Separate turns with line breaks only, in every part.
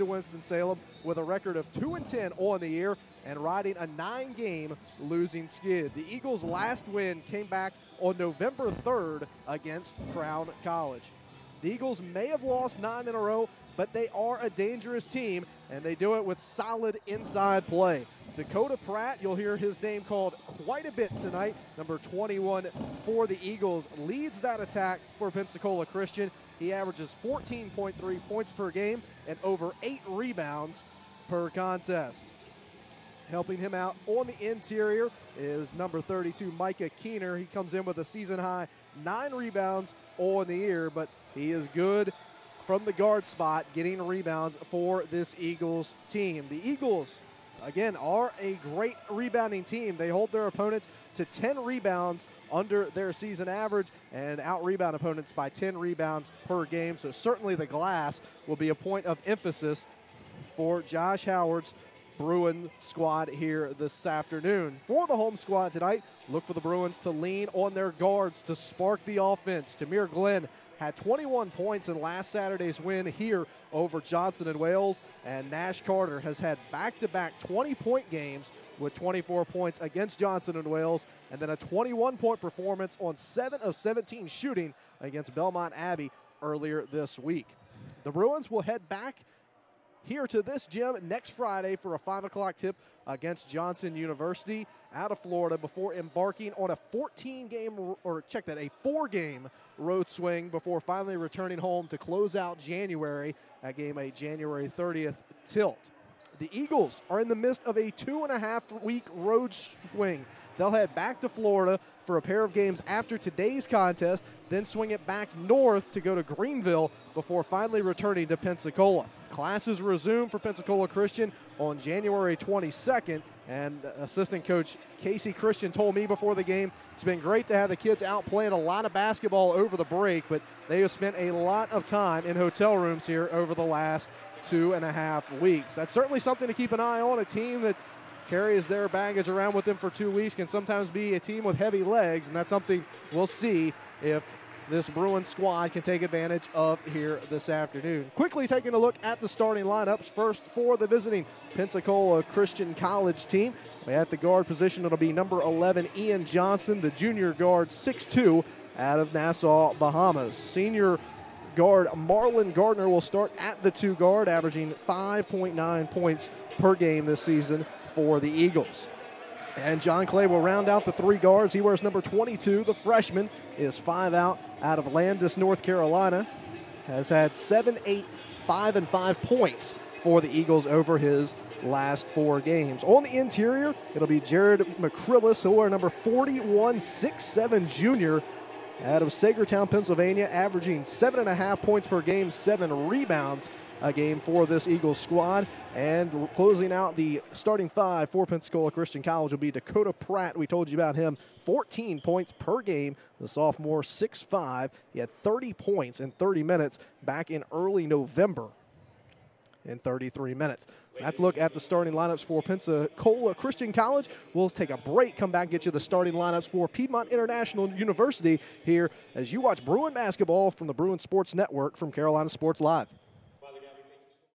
Winston-Salem with a record of 2-10 on the year and riding a 9-game losing skid. The Eagles' last win came back on November 3rd against Crown College. The Eagles may have lost 9 in a row, but they are a dangerous team, and they do it with solid inside play. Dakota Pratt, you'll hear his name called quite a bit tonight, number 21 for the Eagles, leads that attack for Pensacola Christian. He averages 14.3 points per game and over 8 rebounds per contest. Helping him out on the interior is number 32, Micah Keener. He comes in with a season-high 9 rebounds on the year, but he is good from the guard spot, getting rebounds for this Eagles team. The Eagles, again, are a great rebounding team. They hold their opponents to 10 rebounds under their season average and out-rebound opponents by 10 rebounds per game. So certainly the glass will be a point of emphasis for Josh Howard's Bruin squad here this afternoon. For the home squad tonight, look for the Bruins to lean on their guards to spark the offense. Tamir Glenn had 21 points in last Saturday's win here over Johnson & Wales, and Nash Carter has had back-to-back 20-point games with 24 points against Johnson & Wales, and then a 21-point performance on 7 of 17 shooting against Belmont Abbey earlier this week. The Bruins will head back here to this gym next Friday for a 5 o'clock tip against Johnson University out of Florida before embarking on a 4-game road swing before finally returning home to close out January. That game a January 30th tilt. The Eagles are in the midst of a 2.5-week road swing. They'll head back to Florida for a pair of games after today's contest, then swing it back north to go to Greenville before finally returning to Pensacola. Classes resume for Pensacola Christian on January 22nd, and assistant coach Casey Christian told me before the game it's been great to have the kids out playing a lot of basketball over the break, but they have spent a lot of time in hotel rooms here over the last 2.5 weeks. That's certainly something to keep an eye on. A team that carries their baggage around with them for 2 weeks can sometimes be a team with heavy legs, and that's something we'll see if this Bruins squad can take advantage of here this afternoon. Quickly taking a look at the starting lineups. First for the visiting Pensacola Christian College team. At the guard position, it'll be number 11, Ian Johnson, the junior guard, 6'2", out of Nassau, Bahamas. Senior guard Marlon Gardner will start at the 2 guard, averaging 5.9 points per game this season for the Eagles. And John Clay will round out the 3 guards. He wears number 22. The freshman is 5 out of Landis, North Carolina. Has had 7, 8, 5, and 5 points for the Eagles over his last 4 games. On the interior, it'll be Jared McCrillis, who will wear number 41, 6'7", junior out of Sagertown, Pennsylvania, averaging 7.5 points per game, 7 rebounds a game for this Eagles squad. And closing out the starting 5 for Pensacola Christian College will be Dakota Pratt. We told you about him, 14 points per game. The sophomore, 6'5". He had 30 points in 30 minutes back in early November in 33 minutes. So that's a look at the starting lineups for Pensacola Christian College. We'll take a break, come back and get you the starting lineups for Piedmont International University here as you watch Bruin basketball from the Bruin Sports Network from Carolina Sports Live.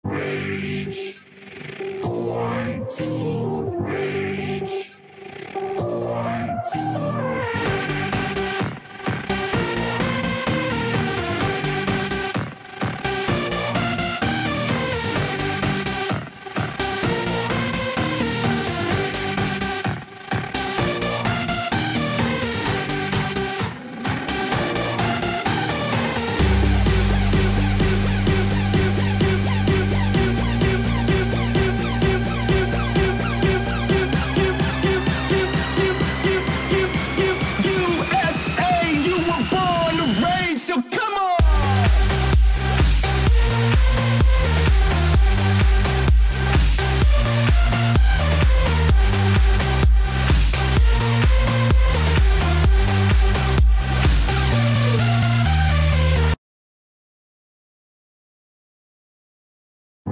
Rage. 1, 2, rage. 1, 2.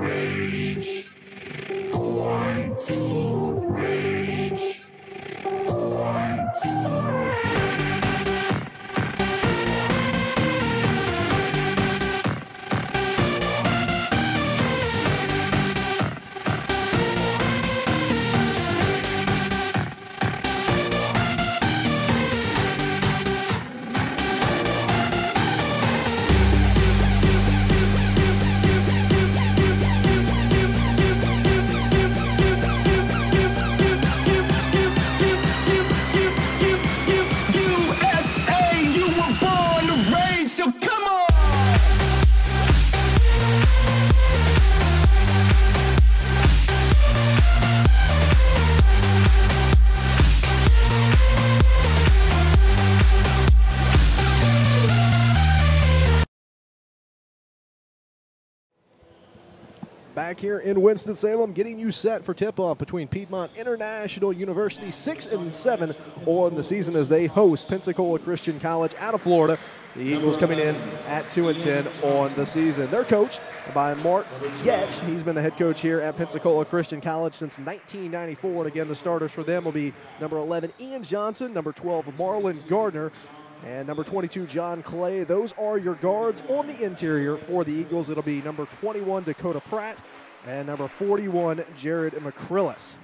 Rage. 1, 2, rage. 1, 2.
back here in Winston-Salem, getting you set for tip-off between Piedmont International University, 6-7 on the season as they host Pensacola Christian College out of Florida. The Eagles coming in at 2-10 on the season. They're coached by Mark Getch. He's been the head coach here at Pensacola Christian College since 1994. And again, the starters for them will be number 11, Ian Johnson, number 12, Marlon Gardner, and number 22, John Clay. Those are your guards. On the interior for the Eagles, it'll be number 21, Dakota Pratt, and number 41, Jared McCrillis.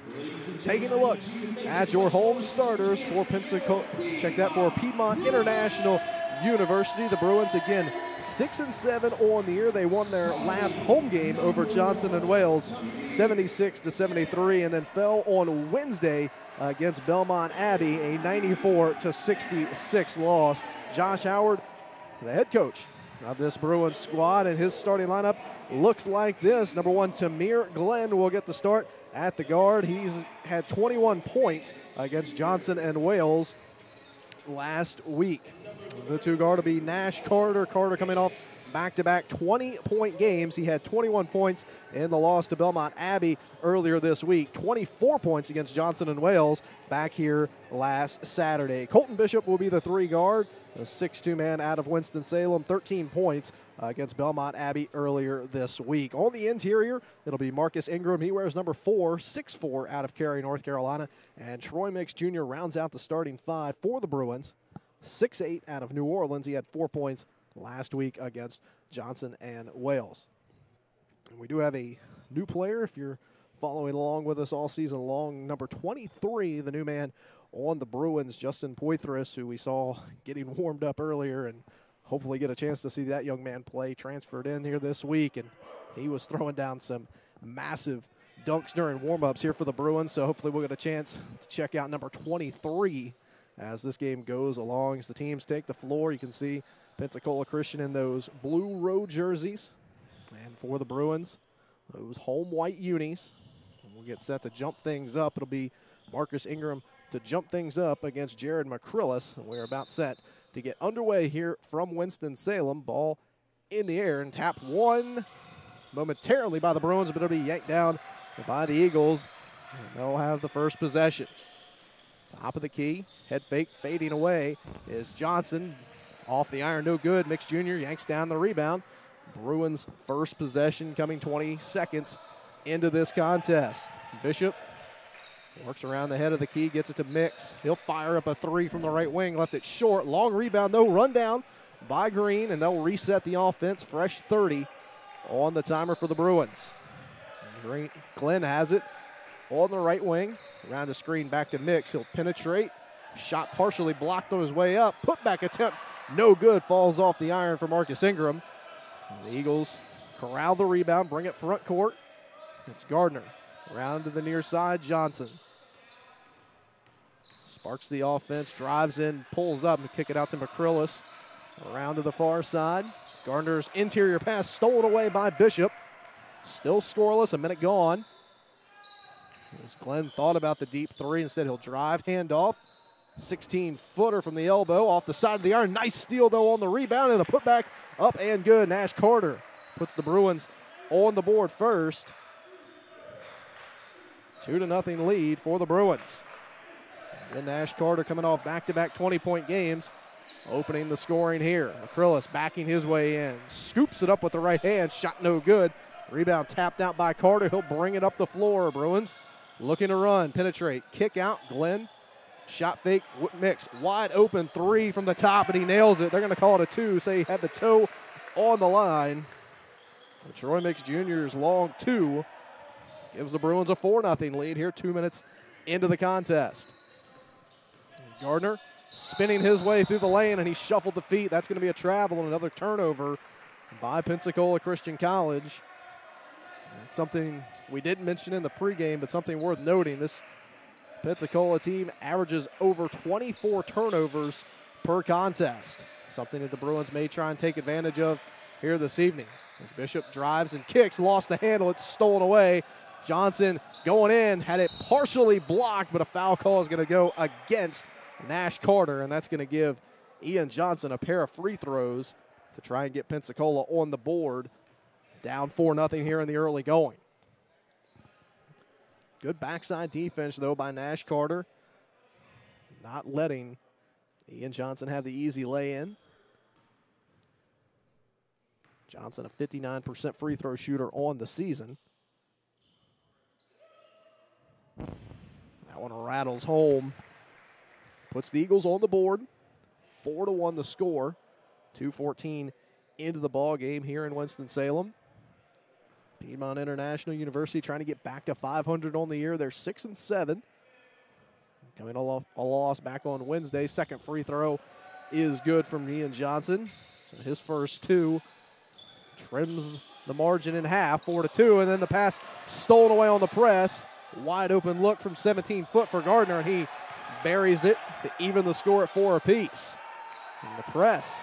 Taking a look at your home starters for Pensacola. Check that for Piedmont International University. The Bruins, again, 6-7 on the year. They won their last home game over Johnson and Wales, 76-73, and then fell on Wednesday against Belmont Abbey, a 94-66 loss. Josh Howard, the head coach of this Bruins squad, and his starting lineup looks like this. Number 1, Tamir Glenn will get the start at the guard. He's had 21 points against Johnson and Wales last week. The two guard will be Nash Carter. Carter coming off back-to-back 20-point games. He had 21 points in the loss to Belmont Abbey earlier this week. 24 points against Johnson and Wales back here last Saturday. Colton Bishop will be the 3 guard, a 6'2" man out of Winston-Salem. 13 points against Belmont Abbey earlier this week. On the interior, it'll be Marcus Ingram. He wears number 4, 6'4", out of Cary, North Carolina. And Troy Mix Jr. rounds out the starting 5 for the Bruins. 6'8" out of New Orleans. He had 4 points last week against Johnson and Wales. And we do have a new player, if you're following along with us all season long, number 23, the new man on the Bruins, Justin Poitras, who we saw getting warmed up earlier, and hopefully get a chance to see that young man play. Transferred in here this week, and he was throwing down some massive dunks during warm-ups here for the Bruins, so hopefully we'll get a chance to check out number 23 as this game goes along. As the teams take the floor, you can see Pensacola Christian in those blue road jerseys. And for the Bruins, those home white unis. We'll get set to jump things up. It'll be Marcus Ingram to jump things up against Jared McCrillis. And we're about set to get underway here from Winston-Salem. Ball in the air and tapped one momentarily by the Bruins, but it'll be yanked down by the Eagles. And they'll have the first possession. Top of the key, head fake, fading away is Johnson. Off the iron, no good. Mix Jr. yanks down the rebound. Bruins first possession coming 20 seconds into this contest. Bishop works around the head of the key, gets it to Mix. He'll fire up a 3 from the right wing, left it short. Long rebound, though, run down by Green, and they'll reset the offense. Fresh 30 on the timer for the Bruins. Glenn has it on the right wing. Around the screen, back to Mix. He'll penetrate. Shot partially blocked on his way up. Putback attempt, no good. Falls off the iron for Marcus Ingram. And the Eagles corral the rebound, bring it front court. It's Gardner. Around to the near side, Johnson. Sparks the offense, drives in, pulls up, and kick it out to McCrillis. Around to the far side. Gardner's interior pass stolen away by Bishop. Still scoreless, a minute gone. As Glenn thought about the deep 3, instead he'll drive, hand off. 16-footer from the elbow, off the side of the iron. Nice steal, though, on the rebound, and the putback up and good. Nash Carter puts the Bruins on the board first. 2-0 lead for the Bruins. Then Nash Carter coming off back-to-back 20-point games, opening the scoring here. McCrillis backing his way in, scoops it up with the right hand, shot no good. Rebound tapped out by Carter. He'll bring it up the floor. Bruins looking to run, penetrate, kick out. Glenn, shot fake, Mix, wide open 3 from the top, and he nails it. They're going to call it a 2, say he had the toe on the line. And Troy Mix Jr.'s long 2 gives the Bruins a 4-0 lead here, 2 minutes into the contest. Gardner spinning his way through the lane, and he shuffled the feet. That's going to be a travel and another turnover by Pensacola Christian College. And something we didn't mention in the pregame, but something worth noting, this Pensacola team averages over 24 turnovers per contest, something that the Bruins may try and take advantage of here this evening. As Bishop drives and kicks, lost the handle, it's stolen away. Johnson going in, had it partially blocked, but a foul call is going to go against Nash Carter, and that's going to give Ian Johnson a pair of free throws to try and get Pensacola on the board. Down 4-0 here in the early going. Good backside defense, though, by Nash Carter. Not letting Ian Johnson have the easy lay-in. Johnson, a 59% free throw shooter on the season. That one rattles home. Puts the Eagles on the board. 4-1 the score. 2:14 into the ball game here in Winston-Salem. Piedmont International University trying to get back to 500 on the year. They're 6-7. Coming off a loss back on Wednesday. Second free throw is good from Ian Johnson. So his first two trims the margin in half, 4-2, and then the pass stolen away on the press. Wide open look from 17 foot for Gardner, and he buries it to even the score at 4 apiece. And the press,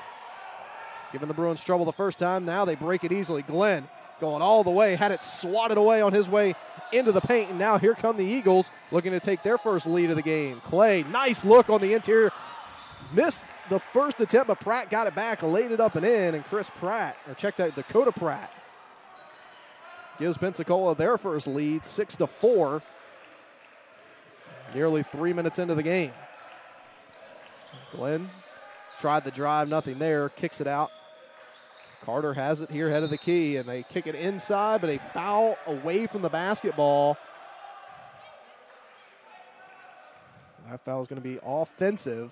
giving the Bruins trouble the first time. Now they break it easily. Glenn going all the way, had it swatted away on his way into the paint, and now here come the Eagles looking to take their first lead of the game. Clay, nice look on the interior. Missed the first attempt, but Pratt got it back, laid it up and in, and Dakota Pratt gives Pensacola their first lead, 6-4, nearly 3 minutes into the game. Glenn tried the drive, nothing there, kicks it out. Carter has it here, head of the key, and they kick it inside, but a foul away from the basketball. That foul is going to be offensive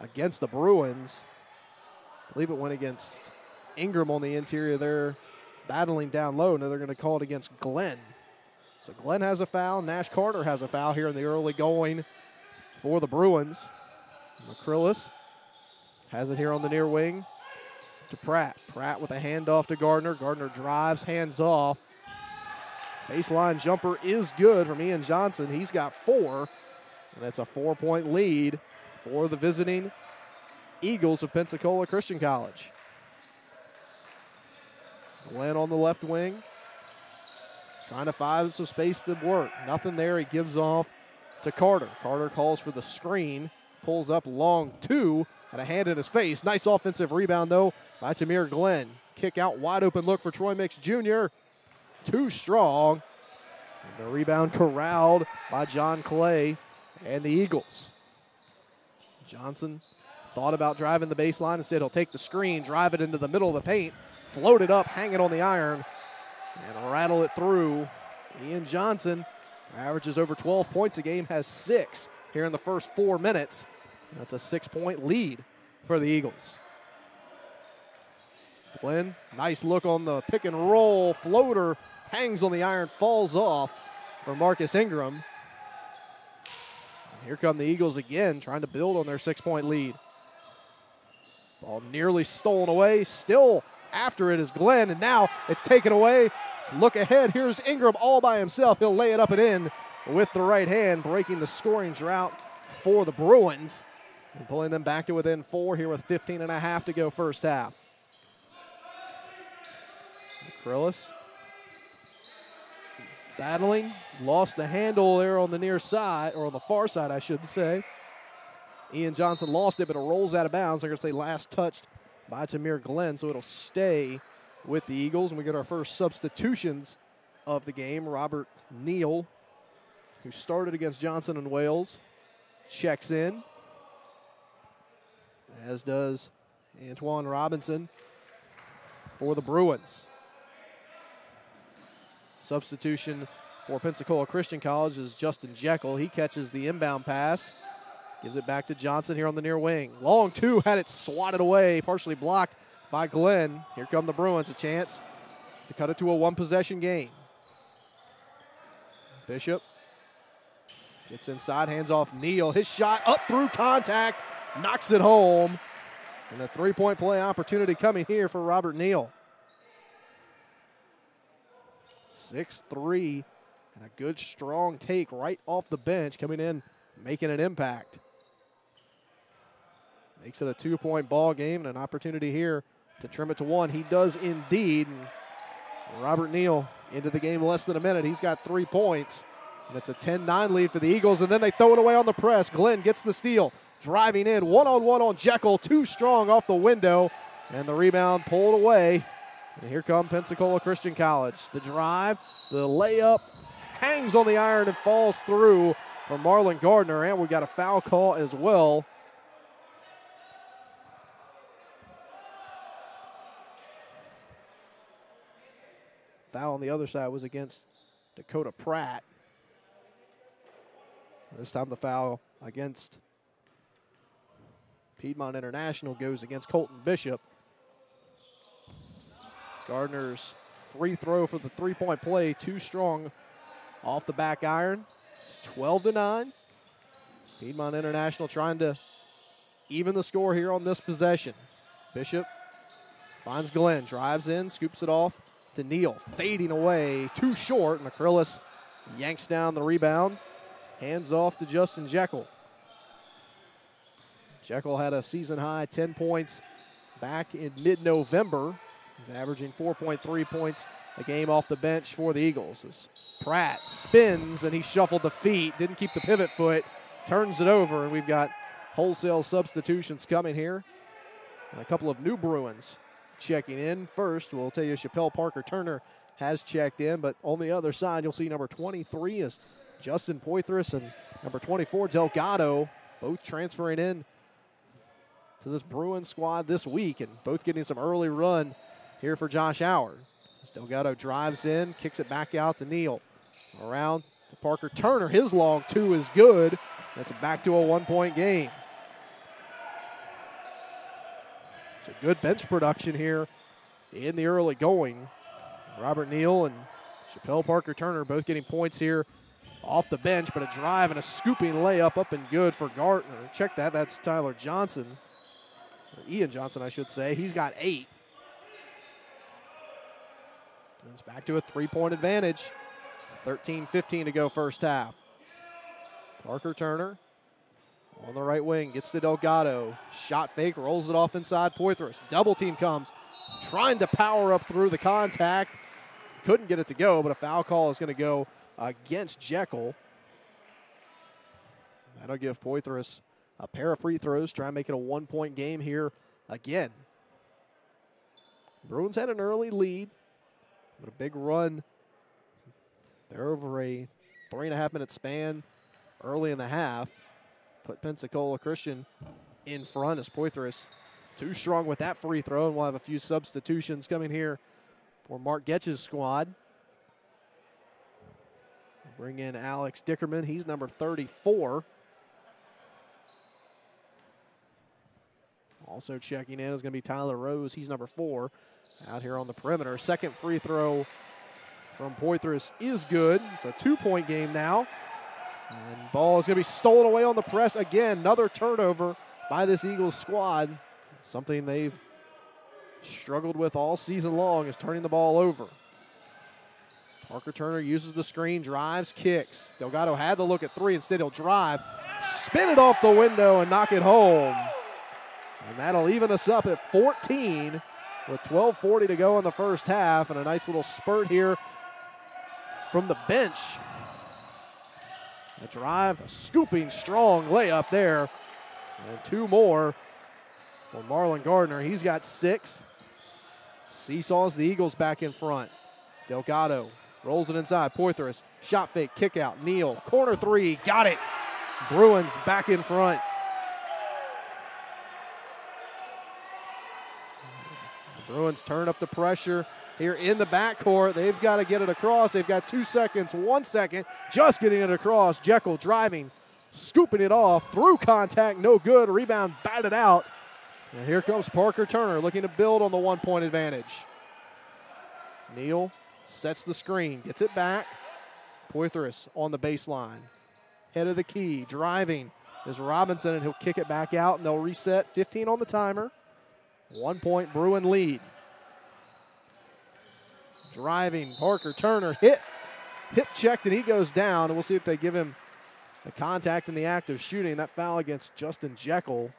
against the Bruins. I believe it went against Ingram on the interior there, battling down low. Now they're going to call it against Glenn. So Glenn has a foul. Nash Carter has a foul here in the early going for the Bruins. McCrillis has it here on the near wing to Pratt. Pratt with a handoff to Gardner. Gardner drives, hands off. Baseline jumper is good from Ian Johnson. He's got 4, and that's a 4-point lead for the visiting Eagles of Pensacola Christian College. Glenn on the left wing, trying to find some space to work. Nothing there. He gives off to Carter. Carter calls for the screen, pulls up long 2, and a hand in his face. Nice offensive rebound, though, by Tamir Glenn. Kick out, wide open look for Troy Mix Jr. Too strong. And the rebound corralled by John Clay and the Eagles. Johnson thought about driving the baseline. Instead, he'll take the screen, drive it into the middle of the paint, float it up, hang it on the iron, and rattle it through. Ian Johnson averages over 12 points a game, has 6 here in the first 4 minutes. That's a 6-point lead for the Eagles. Glenn, nice look on the pick and roll. Floater hangs on the iron, falls off for Marcus Ingram. And here come the Eagles again, trying to build on their 6-point lead. Ball nearly stolen away. Still after it is Glenn, and now it's taken away. Look ahead. Here's Ingram all by himself. He'll lay it up and in with the right hand, breaking the scoring drought for the Bruins and pulling them back to within 4 here with 15.5 to go first half. McCrillis battling, lost the handle there on the near side, or on the far side, I should say. Ian Johnson lost it, but it rolls out of bounds. I'm going to say last touched by Tamir Glenn, so it'll stay with the Eagles. And we get our first substitutions of the game. Robert Neal, who started against Johnson and Wales, checks in, as does Antoine Robinson for the Bruins. Substitution for Pensacola Christian College is Justin Jekyll. He catches the inbound pass, gives it back to Johnson here on the near wing. Long 2, had it swatted away, partially blocked by Glenn. Here come the Bruins, a chance to cut it to a 1-possession game. Bishop gets inside, hands off Neal. His shot up through contact, knocks it home. And a 3-point play opportunity coming here for Robert Neal. 6'3", and a good strong take right off the bench, coming in, making an impact. Makes it a 2-point ball game and an opportunity here to trim it to 1. He does indeed. And Robert Neal into the game less than a minute. He's got 3 points, and it's a 10-9 lead for the Eagles, and then they throw it away on the press. Glenn gets the steal, driving in, one-on-one on Jekyll, too strong off the window, and the rebound pulled away. And here come Pensacola Christian College. The drive, the layup, hangs on the iron and falls through for Marlon Gardner, and we got a foul call as well. Foul on the other side was against Dakota Pratt. This time the foul against Piedmont International goes against Colton Bishop. Gardner's free throw for the three-point play, too strong off the back iron. It's 12-9. Piedmont International trying to even the score here on this possession. Bishop finds Glenn, drives in, scoops it off to Neal, fading away, too short, and Acrylis yanks down the rebound. Hands off to Justin Jekyll. Jekyll had a season-high 10 points back in mid-November. He's averaging 4.3 points a game off the bench for the Eagles. As Pratt spins, and he shuffled the feet, didn't keep the pivot foot, turns it over, and we've got wholesale substitutions coming here. And a couple of new Bruins checking in. First, we'll tell you Chappelle Parker-Turner has checked in, but on the other side, you'll see number 23 is Justin Poitras and number 24, Delgado, both transferring in to this Bruins squad this week and both getting some early run here for Josh Howard. As Delgado drives in, kicks it back out to Neal. Around to Parker-Turner. His long two is good. That's back to a one-point game. It's a good bench production here in the early going. Robert Neal and Chappelle Parker-Turner both getting points here off the bench, but a drive and a scooping layup up and good for Gardner. Check that. That's Tyler Johnson, or Ian Johnson, I should say. He's got 8. It's back to a three-point advantage. 13-15 to go first half. Parker-Turner on the right wing, gets to Delgado. Shot fake, rolls it off inside Poitras. Double team comes, trying to power up through the contact. Couldn't get it to go, but a foul call is going to go against Jekyll. That'll give Poitras a pair of free throws, try and make it a one-point game here again. Bruins had an early lead, but a big run. They're over a 3.5-minute span early in the half. Put Pensacola Christian in front as Poitras too strong with that free throw, and we'll have a few substitutions coming here for Mark Getch's squad. Bring in Alex Dickerman. He's number 34. Also checking in is going to be Tyler Rose. He's number 4 out here on the perimeter. Second free throw from Poitras is good. It's a 2-point game now. And ball is going to be stolen away on the press again. Another turnover by this Eagles squad. It's something they've struggled with all season long, is turning the ball over. Parker-Turner uses the screen, drives, kicks. Delgado had to look at 3. Instead, he'll drive, spin it off the window, and knock it home. And that'll even us up at 14 with 12:40 to go in the first half, and a nice little spurt here from the bench. A drive, a scooping, strong layup there, and 2 more for Marlon Gardner. He's got 6. Seesaws the Eagles back in front. Delgado rolls it inside. Poitras, shot fake, kick out. Neal, corner 3, got it. Bruins back in front. The Bruins turn up the pressure here in the backcourt. They've got to get it across. They've got 2 seconds, 1 second, just getting it across. Jekyll driving, scooping it off, through contact, no good. Rebound batted out. And here comes Parker-Turner looking to build on the 1-point advantage. Neal sets the screen, gets it back. Poitras on the baseline. Head of the key, driving is Robinson, and he'll kick it back out, and they'll reset. 15 on the timer. 1-point Bruin lead. Driving, Parker-Turner, hit checked, and he goes down, and we'll see if they give him the contact in the act of shooting. That foul against Justin Jekyll.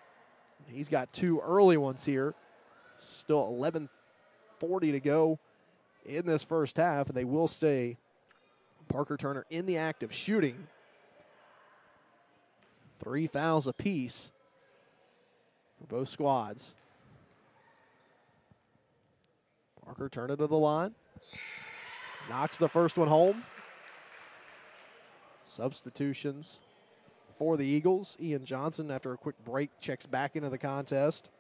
He's got 2 early ones here. Still 11:40 to go in this first half, and they will stay Parker-Turner in the act of shooting. 3 fouls apiece for both squads. Parker-Turner to the line. Knocks the first one home. Substitutions for the Eagles. Ian Johnson, after a quick break, checks back into the contest.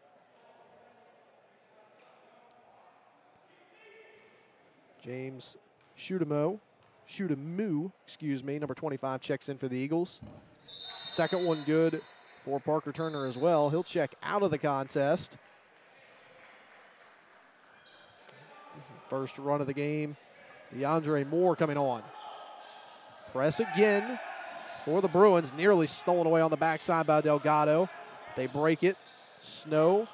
James Shudemu, number 25, checks in for the Eagles. Second one good for Parker Turner as well. He'll check out of the contest. First run of the game, DeAndre Moore coming on. Press again for the Bruins, nearly stolen away on the backside by Delgado. They break it. Snow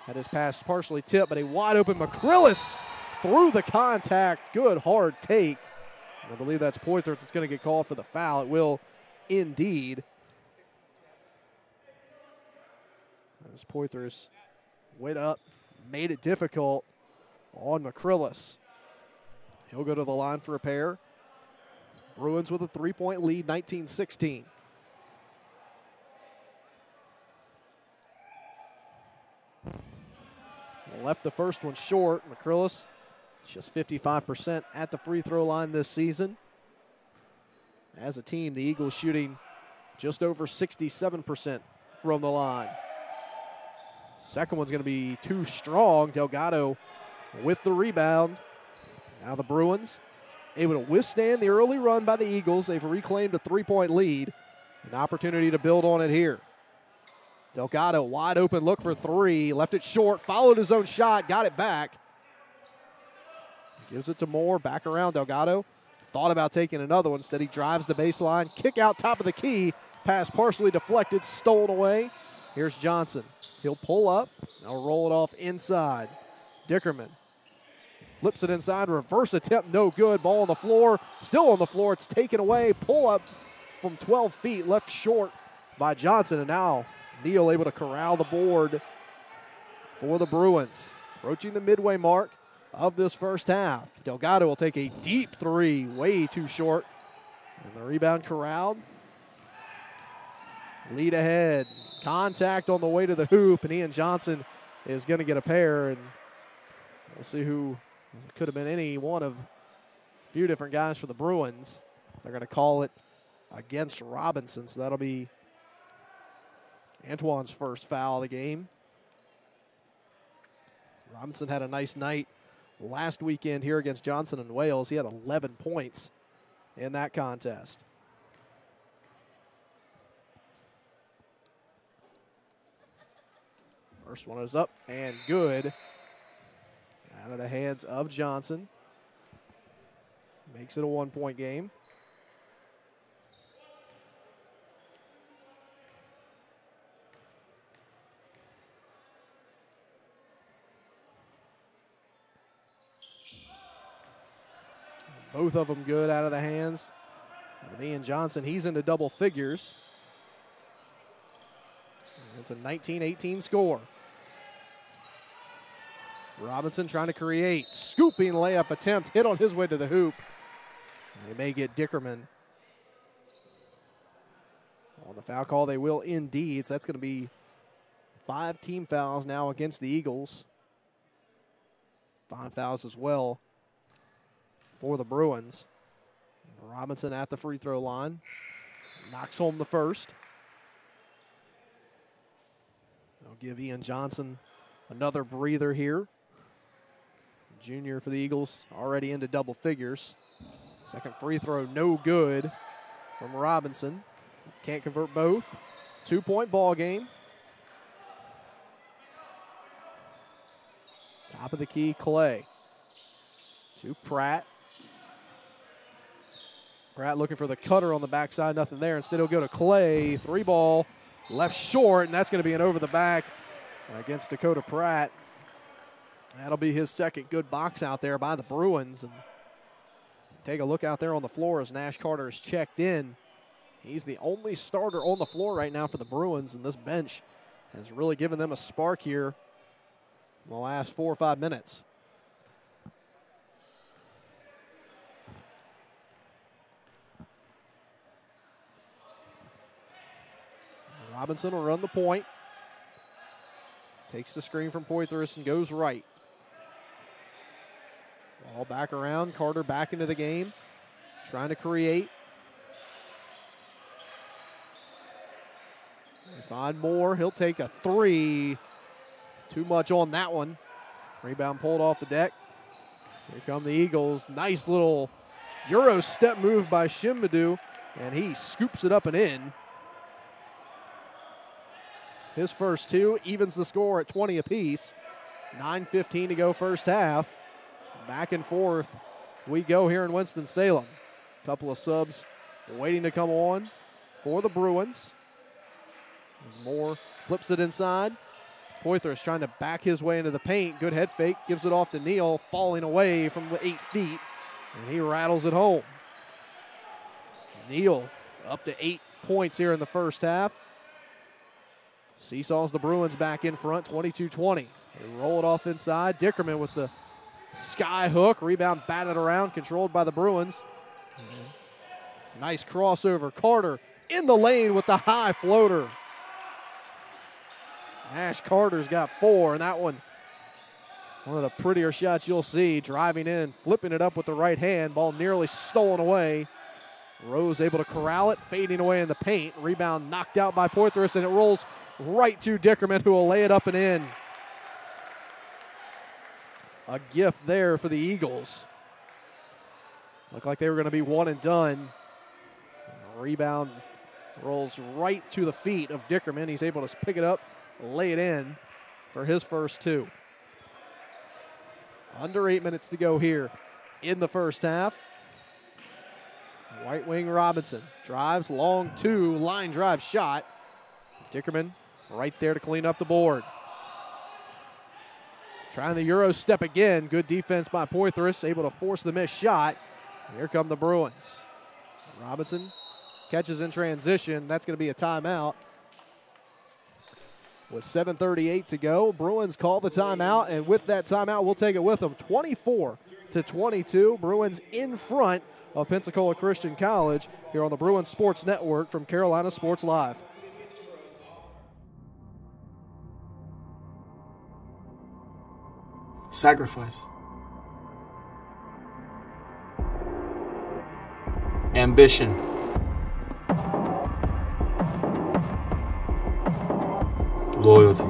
had his pass partially tipped, but a wide open McCrillis through the contact. Good hard take. I believe that's Poitras that's going to get called for the foul. It will indeed. As Poitras went up, made it difficult on McCrillis. He'll go to the line for a pair. Bruins with a 3-point lead, 19-16. Left the first one short. McCrillis just 55% at the free throw line this season. As a team, the Eagles shooting just over 67% from the line. Second one's going to be too strong. Delgado with the rebound. Now the Bruins able to withstand the early run by the Eagles. They've reclaimed a 3-point lead. An opportunity to build on it here. Delgado, wide open look for three. Left it short, followed his own shot, got it back. Gives it to Moore, back around Delgado. Thought about taking another one. Instead, he drives the baseline. Kick out top of the key. Pass partially deflected, stolen away. Here's Johnson. He'll pull up. Now roll it off inside. Dickerman flips it inside. Reverse attempt, no good. Ball on the floor. Still on the floor. It's taken away. Pull up from 12 feet. Left short by Johnson. And now Neal able to corral the board for the Bruins. Approaching the midway mark of this first half. Delgado will take a deep three, way too short. And the rebound corralled. Lead ahead. Contact on the way to the hoop, and Ian Johnson is going to get a pair. And we'll see who. It could have been any one of a few different guys for the Bruins. They're going to call it against Robinson, so that'll be Antoine's first foul of the game. Robinson had a nice night last weekend here against Johnson and Wales. He had 11 points in that contest. First one is up and good. Out of the hands of Johnson. Makes it a 1-point game. Both of them good out of the hands of Ian Johnson. He's into double figures. It's a 19-18 score. Robinson trying to create. Scooping layup attempt. Hit on his way to the hoop. They may get Dickerman on the foul call. They will indeed. So that's going to be 5 team fouls now against the Eagles. 5 fouls as well for the Bruins. Robinson at the free throw line. Knocks home the first. They'll give Ian Johnson another breather here. Junior for the Eagles, already into double figures. Second free throw, no good from Robinson. Can't convert both. 2-point ball game. Top of the key, Clay. To Pratt. Pratt looking for the cutter on the backside, nothing there. Instead, he'll go to Clay. 3-ball, left short, and that's going to be an over the back against Dakota Pratt. That'll be his second good box out there by the Bruins. And take a look out there on the floor as Nash Carter is checked in. He's the only starter on the floor right now for the Bruins, and this bench has really given them a spark here in the last 4 or 5 minutes. Robinson will run the point. Takes the screen from Poitras and goes right. Ball back around. Carter back into the game. Trying to create. Find Moore. He'll take a three. Too much on that one. Rebound pulled off the deck. Here come the Eagles. Nice little Euro step move by Shimbadu, and he scoops it up and in. His first two evens the score at 20 apiece. 9:15 to go first half. Back and forth we go here in Winston-Salem. Couple of subs waiting to come on for the Bruins. As Moore flips it inside. Poitras trying to back his way into the paint. Good head fake. Gives it off to Neal, falling away from the 8 feet. And he rattles it home. Neal up to 8 points here in the first half. Seesaws the Bruins back in front, 22-20. They roll it off inside. Dickerman with the sky hook. Rebound batted around, controlled by the Bruins. Nice crossover. Carter in the lane with the high floater. Nash Carter's got 4, and that one of the prettier shots you'll see. Driving in, flipping it up with the right hand. Ball nearly stolen away. Rose able to corral it, fading away in the paint. Rebound knocked out by Poitras, and it rolls right to Dickerman, who will lay it up and in. A gift there for the Eagles. Looked like they were going to be one and done. Rebound rolls right to the feet of Dickerman. He's able to pick it up, lay it in for his first two. Under 8 minutes to go here in the first half. White wing Robinson drives, long two, line drive shot. Dickerman right there to clean up the board. Trying the Euro step again. Good defense by Poitras, able to force the missed shot. Here come the Bruins. Robinson catches in transition. That's going to be a timeout. With 7:38 to go, Bruins call the timeout, and with that timeout, we'll take it with them. 24-22, Bruins in front of Pensacola Christian College here on the Bruins Sports Network from Carolina Sports Live.
Sacrifice. Ambition. Loyalty.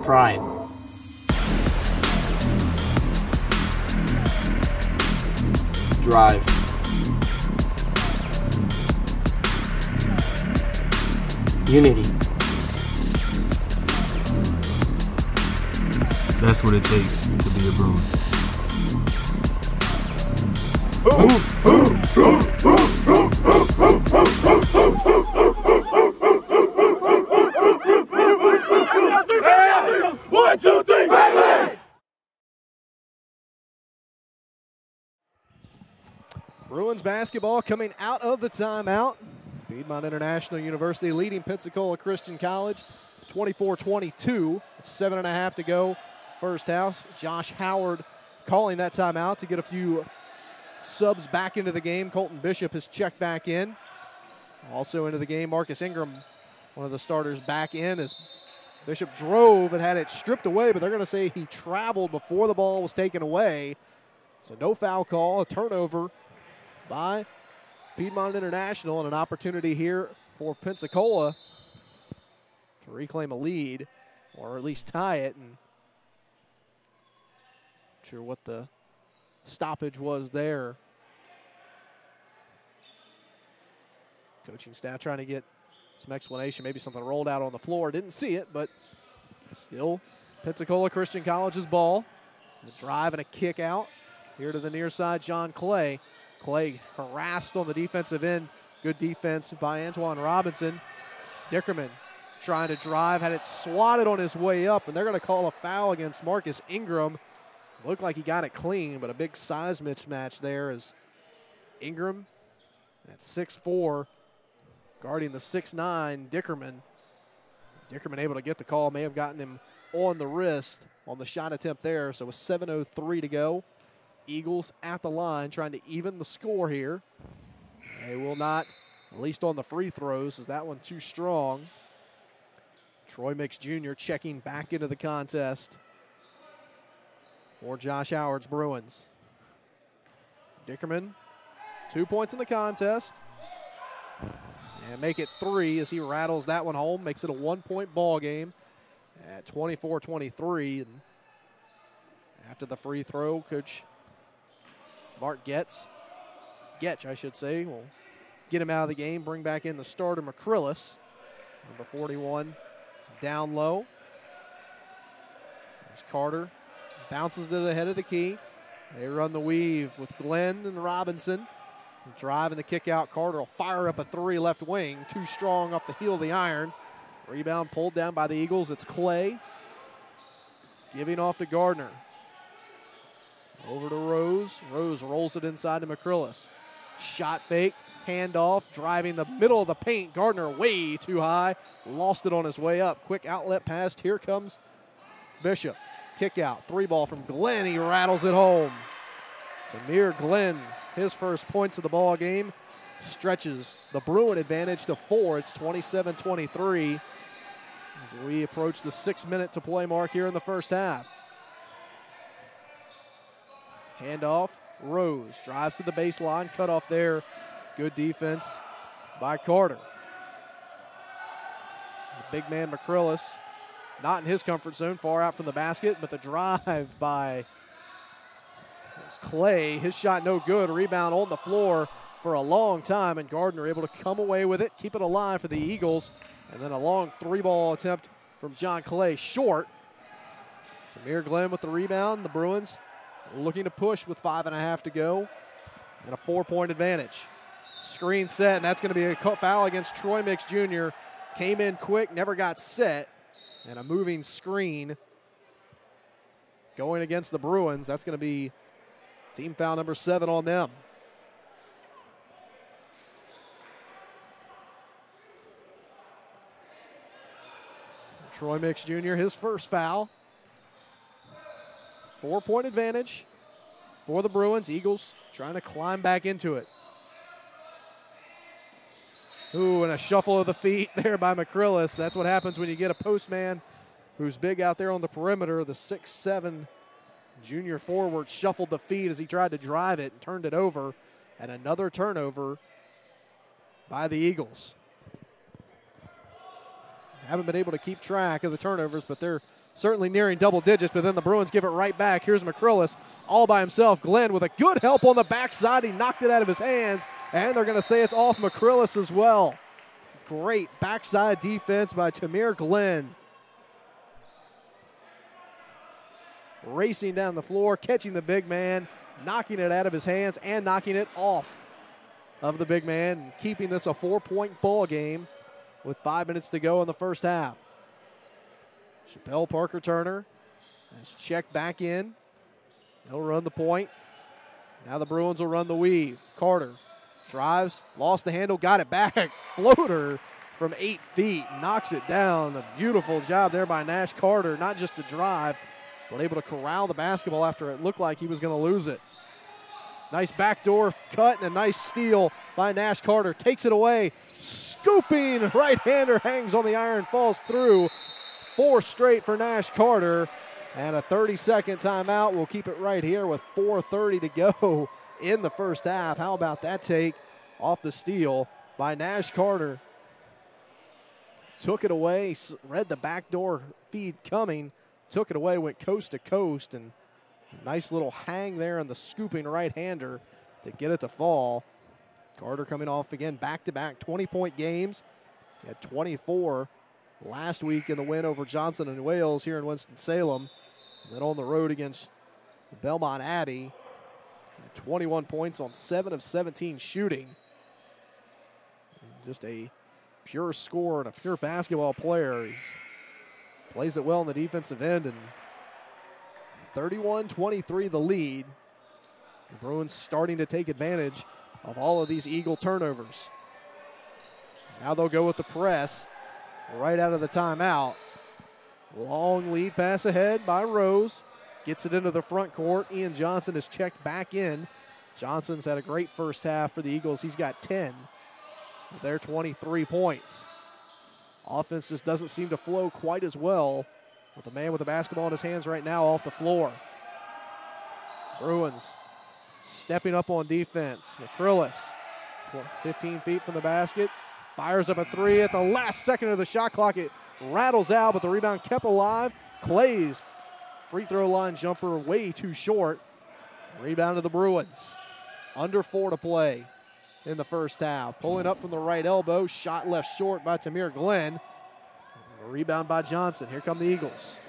Pride. Drive. Unity.
That's what it takes to be a Bruin.
One, two, three, bang!
Bruins basketball coming out of the timeout. Piedmont International University leading Pensacola Christian College 24-22. 7.5 to go first half. Josh Howard calling that timeout to get a few subs back into the game. Colton Bishop has checked back in. Also into the game, Marcus Ingram, one of the starters, back in as Bishop drove and had it stripped away, but they're going to say he traveled before the ball was taken away. So no foul call, a turnover by Piedmont International, and an opportunity here for Pensacola to reclaim a lead, or at least tie it. And not sure what the stoppage was there. Coaching staff trying to get some explanation, maybe something rolled out on the floor. Didn't see it, but still Pensacola Christian College's ball. A drive and a kick out. Here to the near side, John Clay. Clay harassed on the defensive end. Good defense by Antoine Robinson. Dickerman trying to drive, had it swatted on his way up, and they're going to call a foul against Marcus Ingram. Looked like he got it clean, but a big size mismatch there as Ingram at 6'4", guarding the 6'9", Dickerman. Dickerman able to get the call, may have gotten him on the wrist on the shot attempt there, so with 7:03 to go. Eagles at the line trying to even the score here. They will not, at least on the free throws, is that one too strong. Troy Mix Jr. checking back into the contest for Josh Howard's Bruins. Dickerman 2 points in the contest. And make it 3 as he rattles that one home. Makes it a 1-point ball game at 24-23. And after the free throw, Coach Mark Getch, I should say, will get him out of the game, bring back in the starter McCrillis, number 41, down low. As Carter bounces to the head of the key. They run the weave with Glenn and Robinson. Driving the kick out. Carter will fire up a 3 left wing. Too strong off the heel of the iron. Rebound pulled down by the Eagles. It's Clay giving off to Gardner. Over to Rose. Rose rolls it inside to McCrillis. Shot fake. Handoff. Driving the middle of the paint. Gardner way too high. Lost it on his way up. Quick outlet pass. Here comes Bishop. Kick out. 3 ball from Glenn. He rattles it home. Samir Glenn, his first points of the ball game, stretches the Bruin advantage to 4. It's 27-23 as we approach the 6-minute to play mark here in the first half. Handoff, Rose drives to the baseline, cut off there. Good defense by Carter. The big man McCrillis, not in his comfort zone, far out from the basket, but the drive by Clay, his shot no good. Rebound on the floor for a long time, and Gardner able to come away with it, keep it alive for the Eagles, and then a long 3-ball attempt from John Clay, short. Samir Glenn with the rebound. The Bruins looking to push with 5.5 to go, and a 4-point advantage. Screen set, and that's going to be a foul against Troy Mix Jr. Came in quick, never got set, and a moving screen going against the Bruins. That's going to be team foul number 7 on them. Troy Mix Jr., his first foul. 4-point advantage for the Bruins. Eagles trying to climb back into it. Ooh, and a shuffle of the feet there by McCrillis. That's what happens when you get a postman who's big out there on the perimeter. The 6'7" junior forward shuffled the feet as he tried to drive it and turned it over. And another turnover by the Eagles. Haven't been able to keep track of the turnovers, but they're certainly nearing double digits. But then the Bruins give it right back. Here's McCrillis all by himself. Glenn with a good help on the backside. He knocked it out of his hands, and they're going to say it's off McCrillis as well. Great backside defense by Tamir Glenn. Racing down the floor, catching the big man, knocking it out of his hands, and knocking it off of the big man, and keeping this a 4-point ball game with 5 minutes to go in the first half. Chappelle Parker-Turner has checked back in. He'll run the point. Now the Bruins will run the weave. Carter drives, lost the handle, got it back. Floater from 8 feet, knocks it down. A beautiful job there by Nash Carter, not just to drive, but able to corral the basketball after it looked like he was going to lose it. Nice backdoor cut and a nice steal by Nash Carter. Takes it away. Scooping right-hander hangs on the iron, falls through. 4 straight for Nash Carter. And a 30-second timeout. We'll keep it right here with 4:30 to go in the first half. How about that take off the steal by Nash Carter? Took it away, read the backdoor feed coming, took it away, went coast to coast, and a nice little hang there on the scooping right-hander to get it to fall. Carter coming off again, back-to-back 20-point games. He had 24 last week in the win over Johnson and Wales here in Winston-Salem. And then on the road against Belmont Abbey, 21 points on 7 of 17 shooting. Just a pure scorer and a pure basketball player. He plays it well on the defensive end, and 31-23 the lead. The Bruins starting to take advantage of all of these Eagle turnovers. Now they'll go with the press right out of the timeout. Long lead pass ahead by Rose. Gets it into the front court. Ian Johnson is checked back in. Johnson's had a great first half for the Eagles. He's got 10 of their 23 points. Offense just doesn't seem to flow quite as well with the man with the basketball in his hands right now off the floor. Bruins stepping up on defense. McCrillis, 15 feet from the basket, fires up a three at the last second of the shot clock. It rattles out, but the rebound kept alive. Clay's free throw line jumper way too short. Rebound to the Bruins. Under 4 to play in the first half. Pulling up from the right elbow, shot left short by Tamir Glenn. A rebound by Johnson. Here come the Eagles.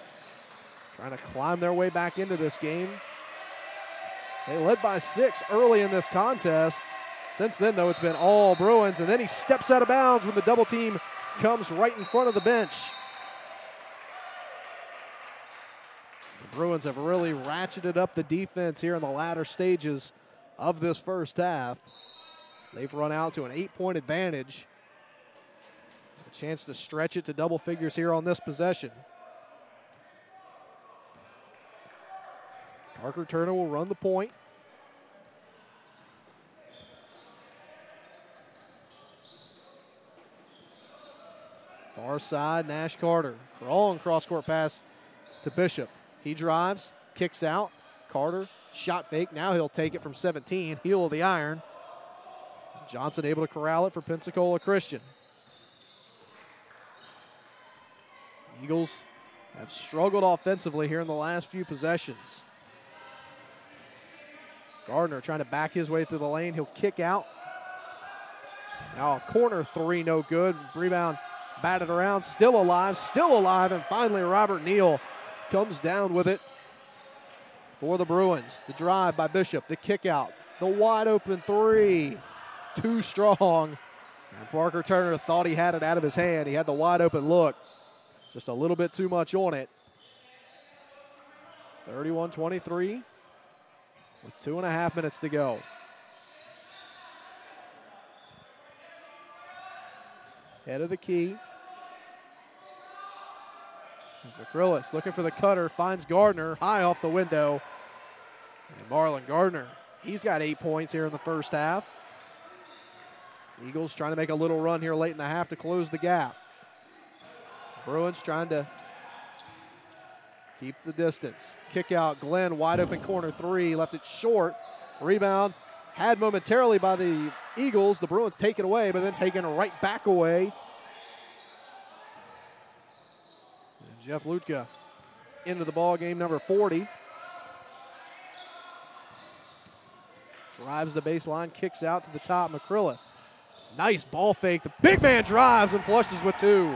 Trying to climb their way back into this game. They led by 6 early in this contest. Since then, though, it's been all Bruins, and then he steps out of bounds when the double team comes right in front of the bench. The Bruins have really ratcheted up the defense here in the latter stages of this first half. They've run out to an 8-point advantage. A chance to stretch it to double figures here on this possession. Parker Turner will run the point. Far side, Nash Carter. Long cross-court pass to Bishop. He drives, kicks out. Carter, shot fake. Now he'll take it from 17. Heel of the iron. Johnson able to corral it for Pensacola Christian. Eagles have struggled offensively here in the last few possessions. Gardner trying to back his way through the lane. He'll kick out. Now a corner three, no good. Rebound batted around, still alive, and finally Robert Neal comes down with it for the Bruins. The drive by Bishop, the kick out, the wide open three. Too strong. And Parker Turner thought he had it out of his hand. He had the wide open look. Just a little bit too much on it. 31-23 with 2.5 minutes to go. Head of the key. There's McCrillis looking for the cutter, finds Gardner high off the window. And Marlon Gardner, he's got 8 points here in the first half. Eagles trying to make a little run here late in the half to close the gap. Bruins trying to keep the distance. Kick out, Glenn, wide open corner three, left it short. Rebound had momentarily by the Eagles. The Bruins take it away, but then taken right back away. And Jeff Lutka into the ball game, number 40. Drives the baseline, kicks out to the top, McCrillis. Nice ball fake. The big man drives and flushes with 2.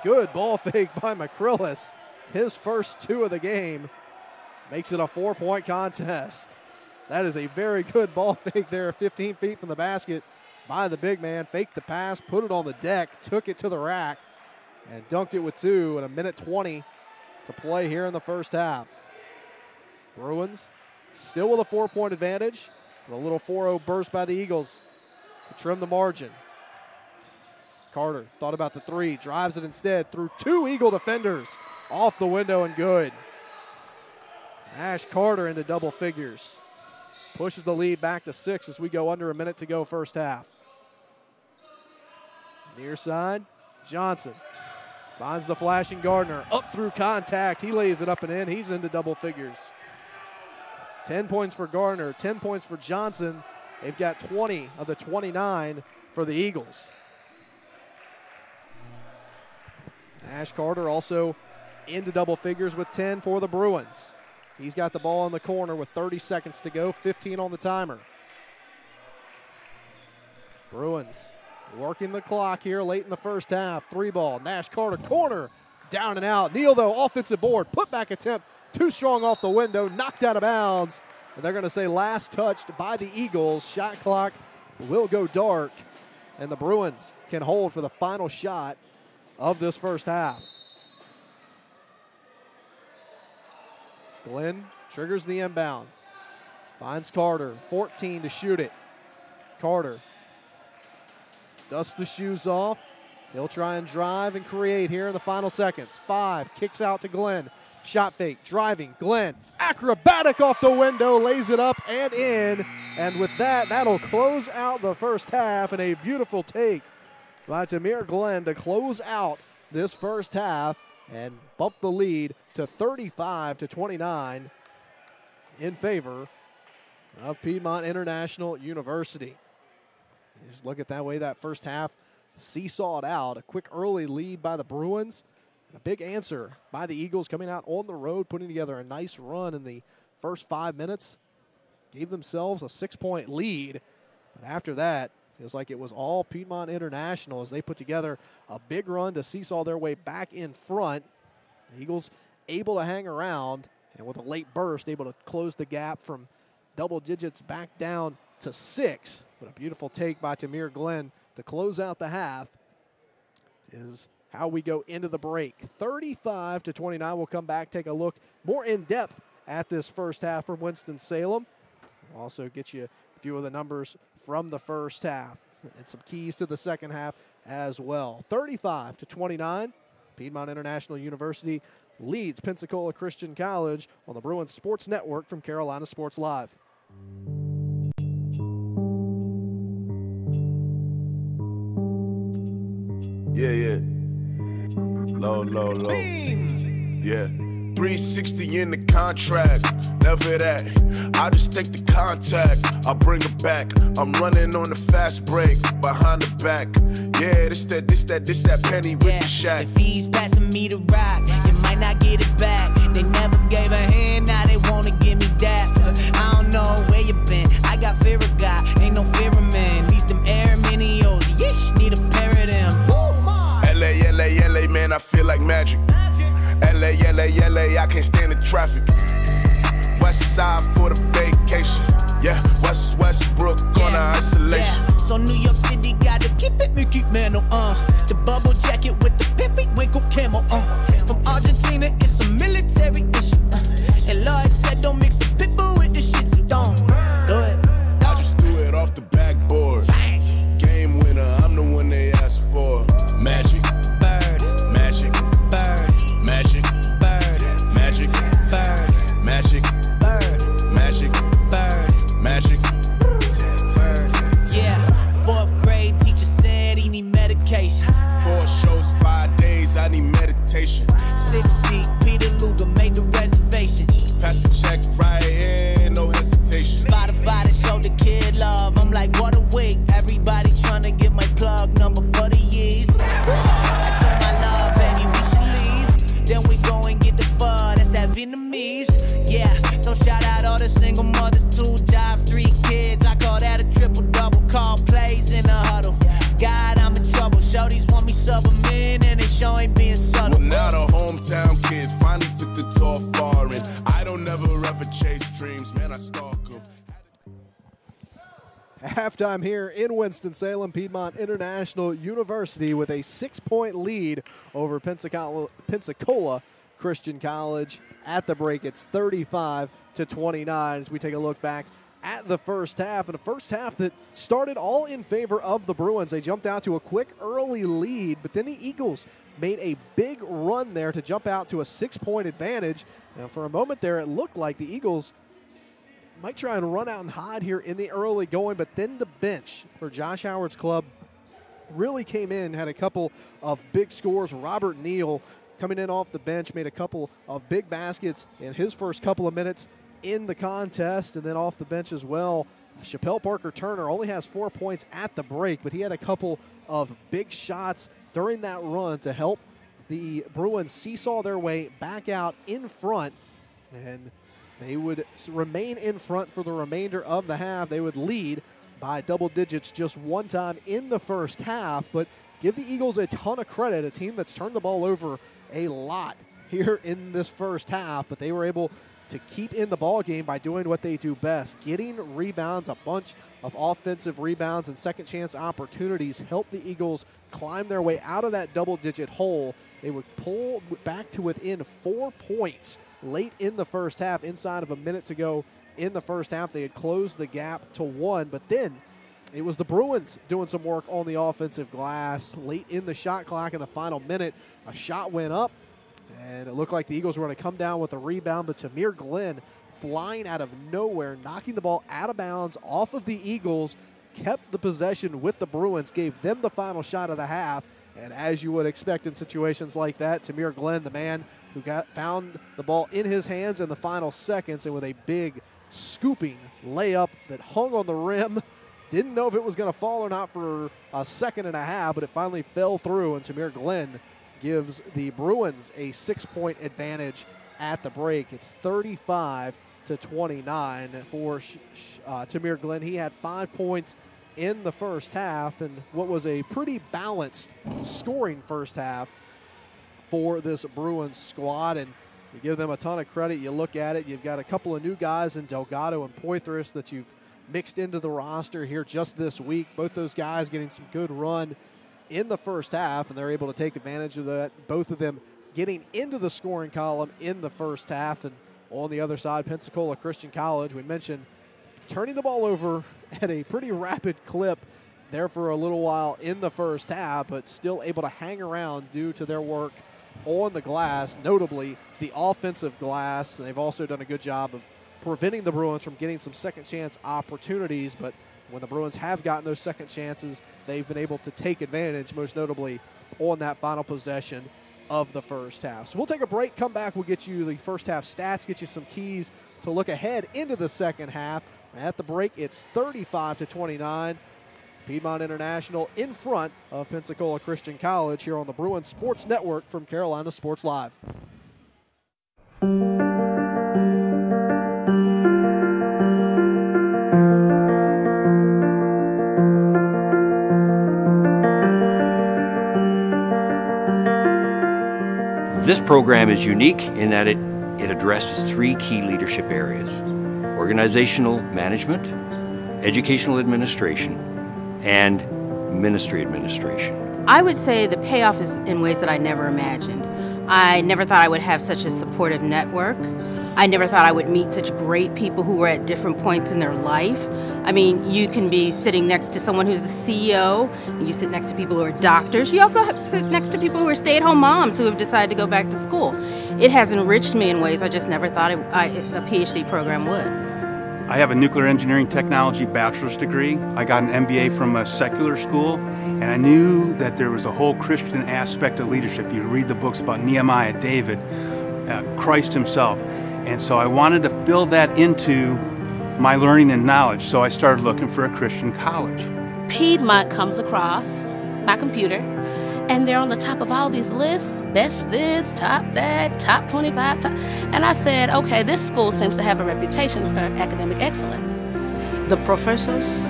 Good ball fake by McCrillis. His first 2 of the game makes it a 4-point contest. That is a very good ball fake there, 15 feet from the basket by the big man. Faked the pass, put it on the deck, took it to the rack, and dunked it with 2 in 1:20 to play here in the first half. Bruins still with a 4-point advantage. A little 4-0 burst by the Eagles to trim the margin. Carter thought about the three, drives it instead through 2 Eagle defenders. Off the window and good. Nash Carter into double figures. Pushes the lead back to 6 as we go under a minute to go first half. Near side, Johnson finds the flashing Gardner. Up through contact, he lays it up and in. He's into double figures. 10 points for Gardner, 10 points for Johnson. They've got 20 of the 29 for the Eagles. Nash Carter also into double figures with 10 for the Bruins. He's got the ball in the corner with 30 seconds to go, 15 on the timer. Bruins working the clock here late in the first half. 3 ball, Nash Carter, corner, down and out. Neal, though, offensive board, put back attempt, too strong off the window, knocked out of bounds. And they're going to say last touched by the Eagles. Shot clock will go dark, and the Bruins can hold for the final shot of this first half. Glenn triggers the inbound. Finds Carter, 14 to shoot it. Carter dusts the shoes off. He'll try and drive and create here in the final seconds. 5, kicks out to Glenn. Shot fake, driving, Glenn, acrobatic off the window, lays it up and in. And with that, that'll close out the first half, and a beautiful take by Tamir Glenn to close out this first half and bump the lead to 35-29 in favor of Piedmont International University. Just look at that way that first half seesawed out. A quick early lead by the Bruins. And a big answer by the Eagles coming out on the road, putting together a nice run in the first 5 minutes. Gave themselves a 6-point lead. But after that, it was like it was all Piedmont International as they put together a big run to seesaw their way back in front. The Eagles able to hang around, and with a late burst, able to close the gap from double digits back down to 6. But a beautiful take by Tamir Glenn to close out the half is how we go into the break. 35-29. We'll come back, take a look more in depth at this first half from Winston-Salem. We'll also get you a few of the numbers from the first half and some keys to the second half as well. 35-29. Piedmont International University leads Pensacola Christian College on the Bruins Sports Network from Carolina Sports Live.
Yeah. Low. Yeah. 360 in the contract. Never that. I just take the contact. I bring it back. I'm running on the fast break. Behind the back. Yeah, this that penny with the shack.
If he's passing me the rock, you might not get it back. They never gave a hand, now they wanna give me that. I don't know where you been. I got fear of God, ain't no fear of man. These them air minios, yeesh, need a pair of them.
LA, man, I feel like magic. LA, I can't stand the traffic. West side for the vacation. Yeah, Westbrook on the isolation.
Yeah. So New York City gotta keep it Mickey Mantle, the bubble jacket with the piffy winkle camo, From Argentina, it's a military issue, And Lloyd said don't mix the pitbull with the shit, so don't do it.
I just threw it off the backboard. Game winner, I'm the one they asked for. Magic.
Bird.
Magic.
Bird.
Magic.
Bird.
Magic.
Bird.
Magic.
Bird.
Magic.
Bird.
Magic.
Bird. Yeah, 4th grade teacher said he need medication.
4 shows, 5 days, I need meditation.
6 deep, Peter Luger made the reservation.
Pass the check right here, no hesitation.
Spotify to show the kid love. I'm like, what a week. Everybody trying to get my plug number for the years. I told my love, baby, we should leave. Then we go and get the pho, that's that Vietnamese. Yeah, so shout out all the single mothers, 2 jobs, 3 kids. I call that a triple-double, call plays in the huddle. God, I'm in trouble. Shorties want me sub 'em in, and they sure ain't being subtle.
Well, now the hometown kids finally took the tour foreign. I don't never ever chase dreams, man, I stalk them.
Halftime here in Winston-Salem, Piedmont International University with a 6-point lead over Pensacola Christian College. At the break, it's 35-29 as we take a look back at the first half. And a first half that started all in favor of the Bruins. They jumped out to a quick early lead, but then the Eagles made a big run there to jump out to a 6-point advantage. Now, for a moment there, it looked like the Eagles might try and run out and hide here in the early going, but then the bench for Josh Howard's club really came in, had a couple of big scores. Robert Neal coming in off the bench made a couple of big baskets in his first couple of minutes in the contest, and then off the bench as well. Chappelle Parker-Turner only has 4 points at the break, but he had a couple of big shots during that run to help the Bruins seesaw their way back out in front, and they would remain in front for the remainder of the half. They would lead by double digits just one time in the first half, but give the Eagles a ton of credit, a team that's turned the ball over a lot here in this first half, but they were able to keep in the ball game by doing what they do best. Getting rebounds, a bunch of offensive rebounds and second chance opportunities helped the Eagles climb their way out of that double-digit hole. They would pull back to within 4 points late in the first half. Inside of a minute to go in the first half, they had closed the gap to 1, but then it was the Bruins doing some work on the offensive glass. Late in the shot clock in the final minute, a shot went up, and it looked like the Eagles were going to come down with a rebound, but Tamir Glenn flying out of nowhere, knocking the ball out of bounds off of the Eagles, kept the possession with the Bruins, gave them the final shot of the half, And as you would expect in situations like that, Tamir Glenn, the man who found the ball in his hands in the final seconds, and with a big scooping layup that hung on the rim, didn't know if it was going to fall or not for a second and a half, but it finally fell through, and Tamir Glenn gives the Bruins a 6-point advantage at the break. It's 35-29 for Tamir Glenn. He had 5 points in the first half, and what was a pretty balanced scoring first half for this Bruins squad, and you give them a ton of credit. You look at it, you've got a couple of new guys in Delgado and Poitras that you've mixed into the roster here just this week. Both those guys getting some good run in the first half, and they're able to take advantage of that. Both of them getting into the scoring column in the first half. And on the other side, Pensacola Christian College, we mentioned turning the ball over at a pretty rapid clip there for a little while in the first half, but still able to hang around due to their work on the glass, notably the offensive glass. They've also done a good job of preventing the Bruins from getting some second chance opportunities, but when the Bruins have gotten those second chances, they've been able to take advantage, most notably on that final possession of the first half. So we'll take a break, come back, we'll get you the first half stats, get you some keys to look ahead into the second half. At the break, it's 35-29. Piedmont International in front of Pensacola Christian College here on the Bruins Sports Network from Carolina Sports Live.
This program is unique in that it addresses 3 key leadership areas: organizational management, educational administration, and ministry administration.
I would say the payoff is in ways that I never imagined. I never thought I would have such a supportive network. I never thought I would meet such great people who were at different points in their life. I mean, you can be sitting next to someone who's the CEO, you sit next to people who are doctors, you also sit next to people who are stay-at-home moms who have decided to go back to school. It has enriched me in ways I just never thought the PhD program would.
I have a nuclear engineering technology bachelor's degree. I got an MBA from a secular school, and I knew that there was a whole Christian aspect of leadership. You read the books about Nehemiah, David, Christ himself. And so I wanted to build that into my learning and knowledge, so I started looking for a Christian college.
Piedmont comes across my computer, and they're on the top of all these lists, best this, top that, top 25, and I said, okay, this school seems to have a reputation for academic excellence.
The professors,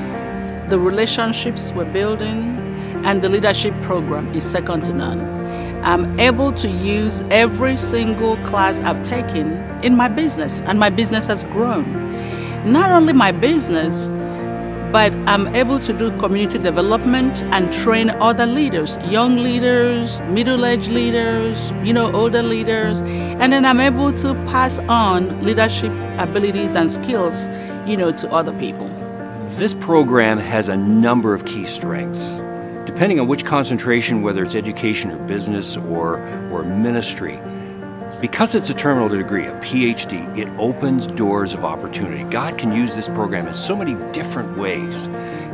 the relationships we're building, and the leadership program is second to none. I'm able to use every single class I've taken in my business, and my business has grown. Not only my business, but I'm able to do community development and train other leaders, young leaders, middle-aged leaders, older leaders, and then I'm able to pass on leadership abilities and skills, to other people.
This program has a number of key strengths. Depending on which concentration, whether it's education or business or ministry, because it's a terminal degree, a PhD, it opens doors of opportunity. God can use this program in so many different ways.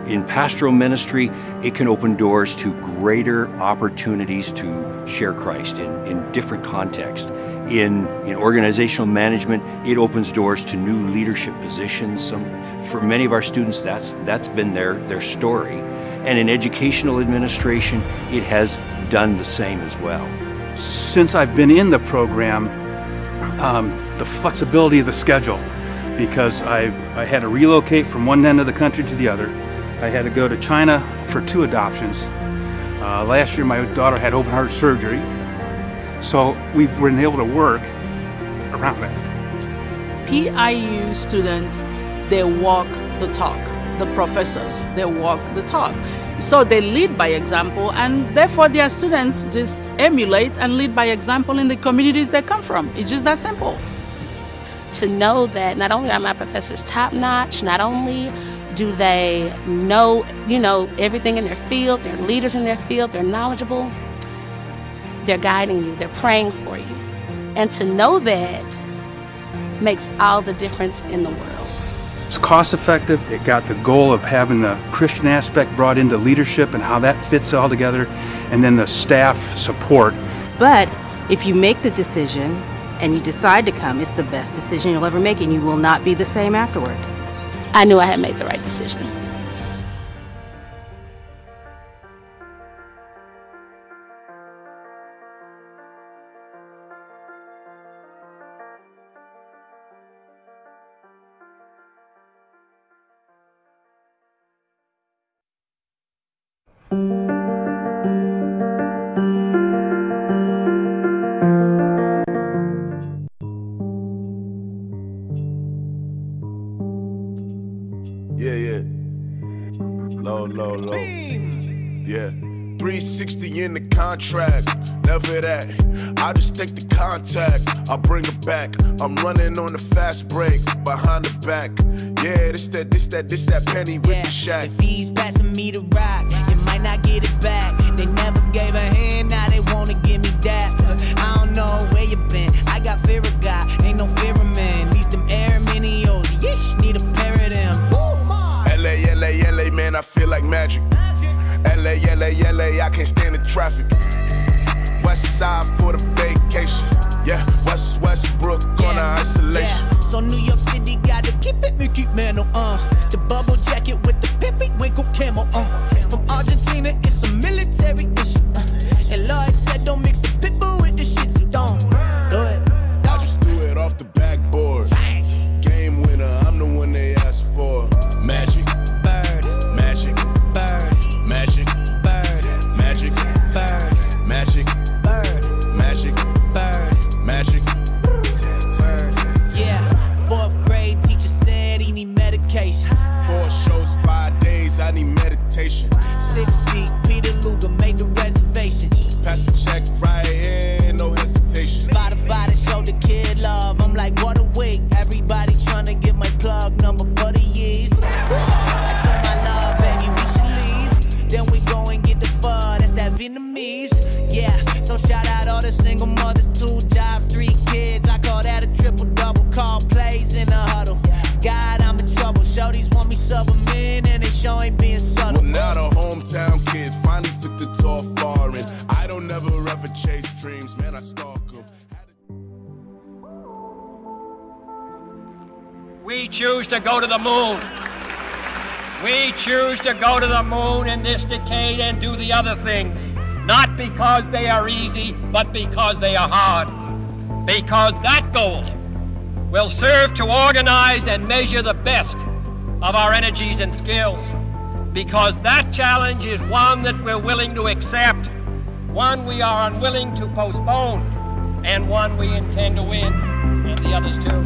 In pastoral ministry, it can open doors to greater opportunities to share Christ in different contexts. In organizational management, it opens doors to new leadership positions. For many of our students, that's been their story. And in educational administration, it has done the same as well.
Since I've been in the program, the flexibility of the schedule, because I had to relocate from one end of the country to the other. I had to go to China for 2 adoptions. Last year my daughter had open heart surgery, so we've been able to work around that.
PIU students, they walk the talk. The professors, they walk the talk. So they lead by example, and therefore their students just emulate and lead by example in the communities they come from. It's just that simple.
To know that not only are my professors top-notch, not only do they know, everything in their field, they're leaders in their field, they're knowledgeable, they're guiding you, they're praying for you. And to know that makes all the difference in the world.
It's cost effective. It got the goal of having the Christian aspect brought into leadership and how that fits all together, and then the staff support.
But if you make the decision and you decide to come, it's the best decision you'll ever make, and you will not be the same afterwards.
I knew I had made the right decision.
Yeah. Low. Yeah. 360 in the contract. Never that. I just take the contact. I bring it back. I'm running on the fast break. Behind the back. Yeah, this that penny with the shack.
If he's passing me the rock, it might not get it back. They never gave a hand, now they wanna give me that. I don't know where you been. I got fear of God, ain't no fear of man. These them air minios, yeesh, need a pair of them.
LA, man, I feel like magic. LA, I can't stand the traffic. West side for the vacation. Yeah, Westbrook on the isolation.
Yeah. So New York City gotta keep it Mickey Mantle, the bubble jacket with the pimpy winkle camo, From Argentina, it's a military issue, And Lloyd said don't mix the pitbull with the shit, so don't do it.
I just threw it off the backboard. Game winner, I'm the one they asked for. Magic.
We choose to go to the moon. We choose to go to the moon in this decade and do the other things, not because they are easy, but because they are hard. Because that goal will serve to organize and measure the best of our energies and skills. Because that challenge is one that we're willing to accept, one we are unwilling to postpone, and one we intend to win, and the others too.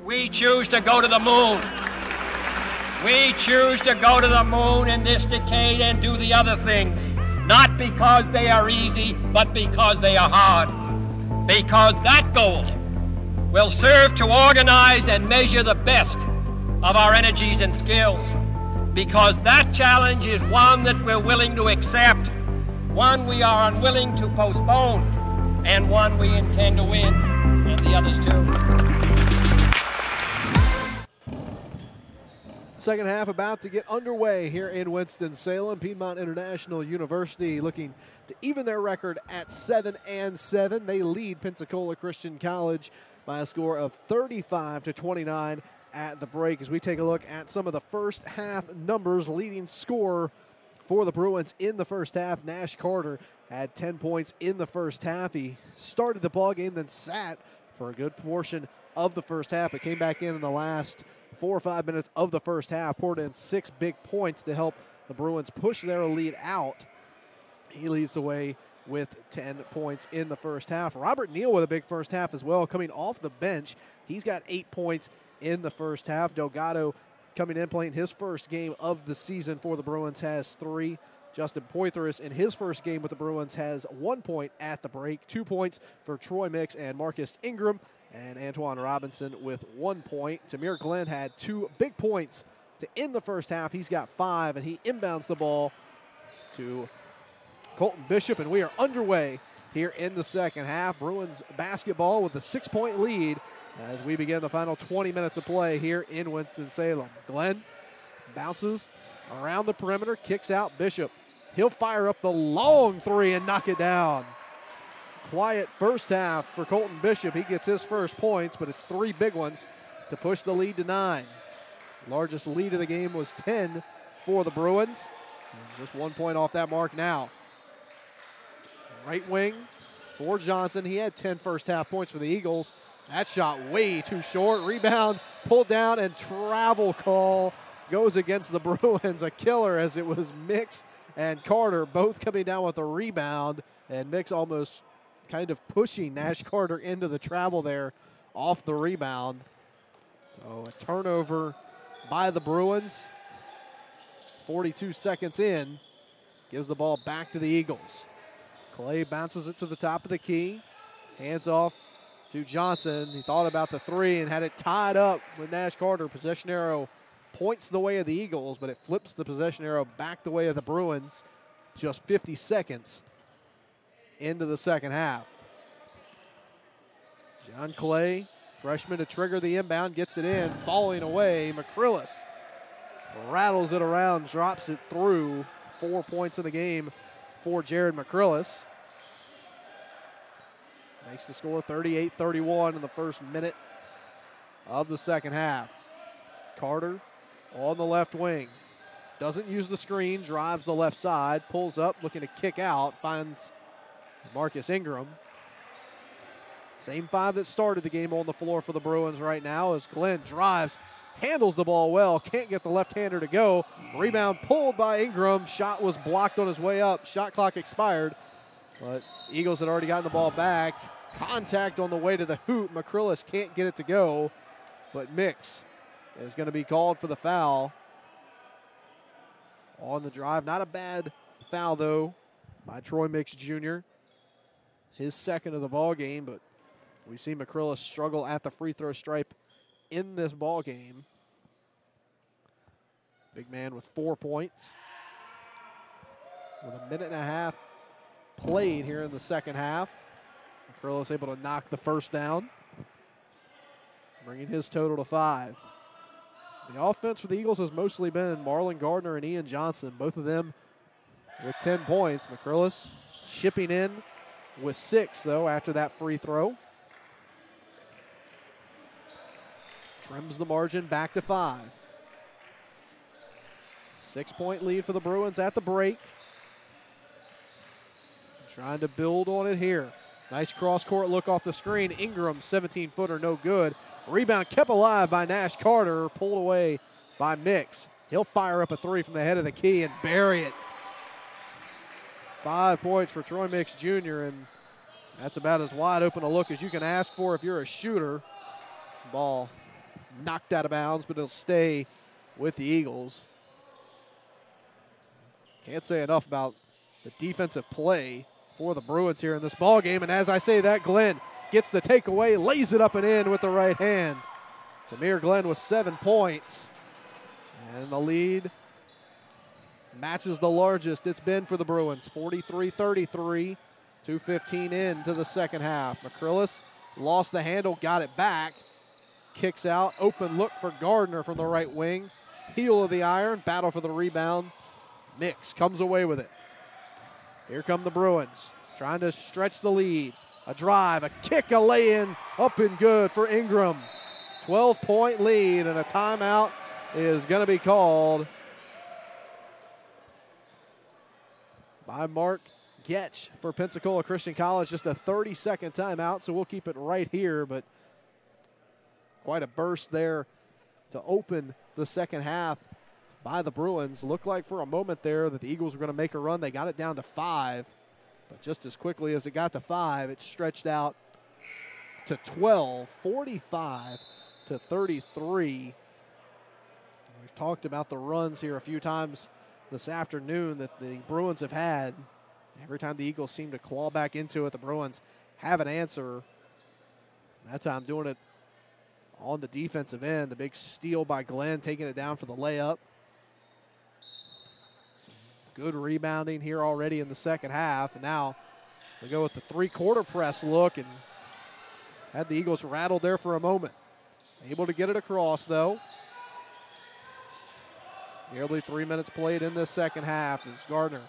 We choose to go to the moon. We choose to go to the moon in this decade and do the other things, not because they are easy, but because they are hard. Because that goal will serve to organize and measure the best of our energies and skills. Because that challenge is one that we're willing to accept, one we are unwilling to postpone, and one we intend to win, and the others too.
Second half about to get underway here in Winston-Salem. Piedmont International University looking to even their record at 7-7. They lead Pensacola Christian College by a score of 35-29 at the break. As we take a look at some of the first half numbers, leading scorer for the Bruins in the first half, Nash Carter, had 10 points in the first half. He started the ball game, then sat for a good portion of the first half, but came back in the last 4 or 5 minutes of the first half, poured in 6 big points to help the Bruins push their lead out. He leads the way with 10 points in the first half. Robert Neal with a big first half as well, coming off the bench. He's got 8 points in the first half. Delgado coming in, playing his first game of the season for the Bruins, has 3. Justin Poitras in his first game with the Bruins has 1 point at the break. 2 points for Troy Mix and Marcus Ingram, and Antoine Robinson with 1 point. Tamir Glenn had 2 big points to end the first half. He's got 5, and he inbounds the ball to Colton Bishop, and we are underway here in the second half. Bruins basketball with a 6-point lead as we begin the final 20 minutes of play here in Winston-Salem. Glenn bounces around the perimeter, kicks out Bishop. He'll fire up the long 3 and knock it down. Quiet first half for Colton Bishop. He gets his first points, but it's 3 big ones to push the lead to 9. Largest lead of the game was 10 for the Bruins. Just 1 point off that mark now. Right wing for Johnson. He had 10 first half points for the Eagles. That shot way too short. Rebound, pulled down, and travel call goes against the Bruins. A killer, as it was Mix and Carter both coming down with a rebound, and Mix almost kind of pushing Nash Carter into the travel there off the rebound. So a turnover by the Bruins. 42 seconds in, gives the ball back to the Eagles. Clay bounces it to the top of the key, hands off to Johnson. He thought about the 3 and had it tied up with Nash Carter. Possession arrow points the way of the Eagles, but it flips the possession arrow back the way of the Bruins just 50 seconds into the second half. John Clay, freshman to trigger the inbound, gets it in, falling away. McCrillis rattles it around, drops it through. 4 points in the game for Jared McCrillis. Makes the score 38-31 in the first minute of the second half. Carter on the left wing. Doesn't use the screen, drives the left side, pulls up, looking to kick out, finds Marcus Ingram. Same 5 that started the game on the floor for the Bruins right now as Glenn drives, handles the ball well, can't get the left-hander to go. Rebound pulled by Ingram. Shot was blocked on his way up. Shot clock expired, but Eagles had already gotten the ball back. Contact on the way to the hoop. McCrillis can't get it to go, but Mix is going to be called for the foul on the drive. Not a bad foul, though, by Troy Mix Jr. His second of the ball game, but we've seen McCrillis struggle at the free throw stripe in this ball game. Big man with 4 points. With a minute and a half played here in the second half. McCrillis able to knock the first down, bringing his total to 5. The offense for the Eagles has mostly been Marlon Gardner and Ian Johnson, both of them with 10 points. McCrillis chipping in with 6, though, after that free throw. Trims the margin back to 5. 6-point lead for the Bruins at the break. Trying to build on it here. Nice cross-court look off the screen. Ingram, 17-footer, no good. Rebound kept alive by Nash Carter, pulled away by Mix. He'll fire up a 3 from the head of the key and bury it. 5 points for Troy Mix Jr., and that's about as wide open a look as you can ask for if you're a shooter. Ball knocked out of bounds, but it'll stay with the Eagles. Can't say enough about the defensive play for the Bruins here in this ball game. And as I say that, Glenn gets the takeaway, lays it up and in with the right hand. Tamir Glenn with 7 points. And the lead matches the largest it's been for the Bruins, 43-33, 2:15 into the second half. McCrillis lost the handle, got it back. Kicks out, open look for Gardner from the right wing. Heel of the iron, battle for the rebound. Mix comes away with it. Here come the Bruins, trying to stretch the lead. A drive, a kick, a lay-in, up and good for Ingram. 12-point lead, and a timeout is going to be called by Mark Getch for Pensacola Christian College. Just a 30-second timeout, so we'll keep it right here, but quite a burst there to open the second half by the Bruins. Looked like for a moment there that the Eagles were going to make a run. They got it down to 5. But just as quickly as it got to 5, it stretched out to 12, 45 to 33. We've talked about the runs here a few times this afternoon that the Bruins have had. Every time the Eagles seem to claw back into it, the Bruins have an answer. That time doing it on the defensive end. The big steal by Glenn, taking it down for the layup. Some good rebounding here already in the second half. And now we go with the three-quarter press look and had the Eagles rattled there for a moment. Able to get it across, though. Nearly 3 minutes played in this second half as Gardner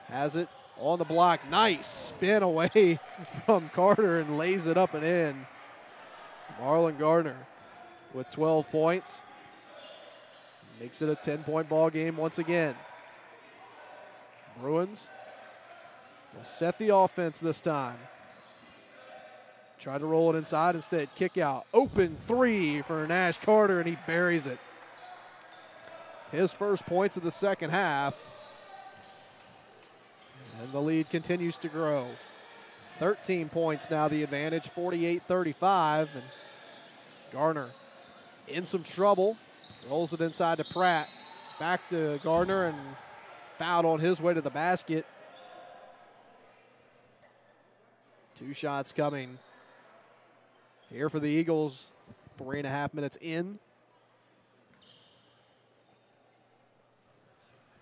has it on the block. Nice spin away from Carter and lays it up and in. Marlon Gardner with 12 points. Makes it a 10-point ball game once again. Bruins will set the offense this time. Try to roll it inside, instead kick out. Open three for Nash Carter, and he buries it. His first points of the second half. And the lead continues to grow. 13 points now the advantage, 48-35. And Gardner in some trouble. Rolls it inside to Pratt. Back to Gardner and fouled on his way to the basket. 2 shots coming here for the Eagles. 3.5 minutes in.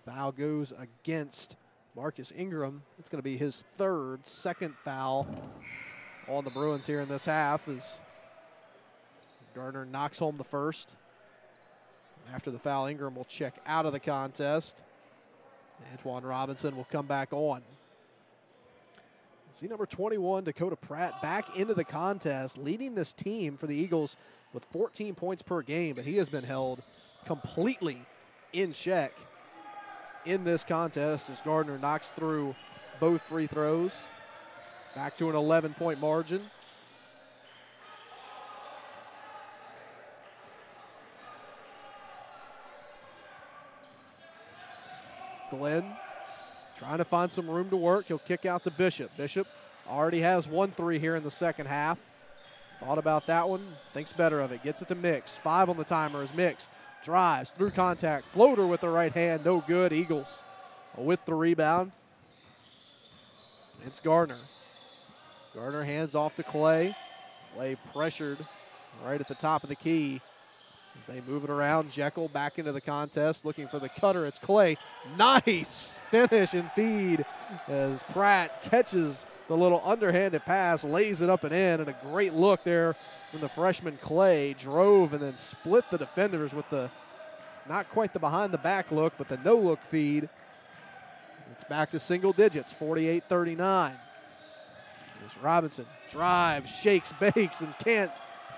Foul goes against Marcus Ingram. It's going to be his second foul on the Bruins here in this half as Gardner knocks home the first. After the foul, Ingram will check out of the contest. Antoine Robinson will come back on. See number 21, Dakota Pratt, back into the contest, leading this team for the Eagles with 14 points per game, but he has been held completely in check in this contest as Gardner knocks through both free throws. Back to an 11-point margin. Glenn trying to find some room to work. He'll kick out to Bishop. Bishop already has 1 3 here in the second half. Thought about that one, thinks better of it. Gets it to Mix. 5 on the timer as Mix drives through contact. Floater with the right hand, no good. Eagles with the rebound. It's Gardner. Gardner hands off to Clay. Clay pressured right at the top of the key. As they move it around, Jekyll back into the contest, looking for the cutter. It's Clay. Nice finish and feed as Pratt catches the little underhanded pass, lays it up and in, and a great look there from the freshman Clay. Drove and then split the defenders with the, not quite the behind the back look, but the no look feed. It's back to single digits, 48-39. There's Robinson, drives, shakes, bakes, and can't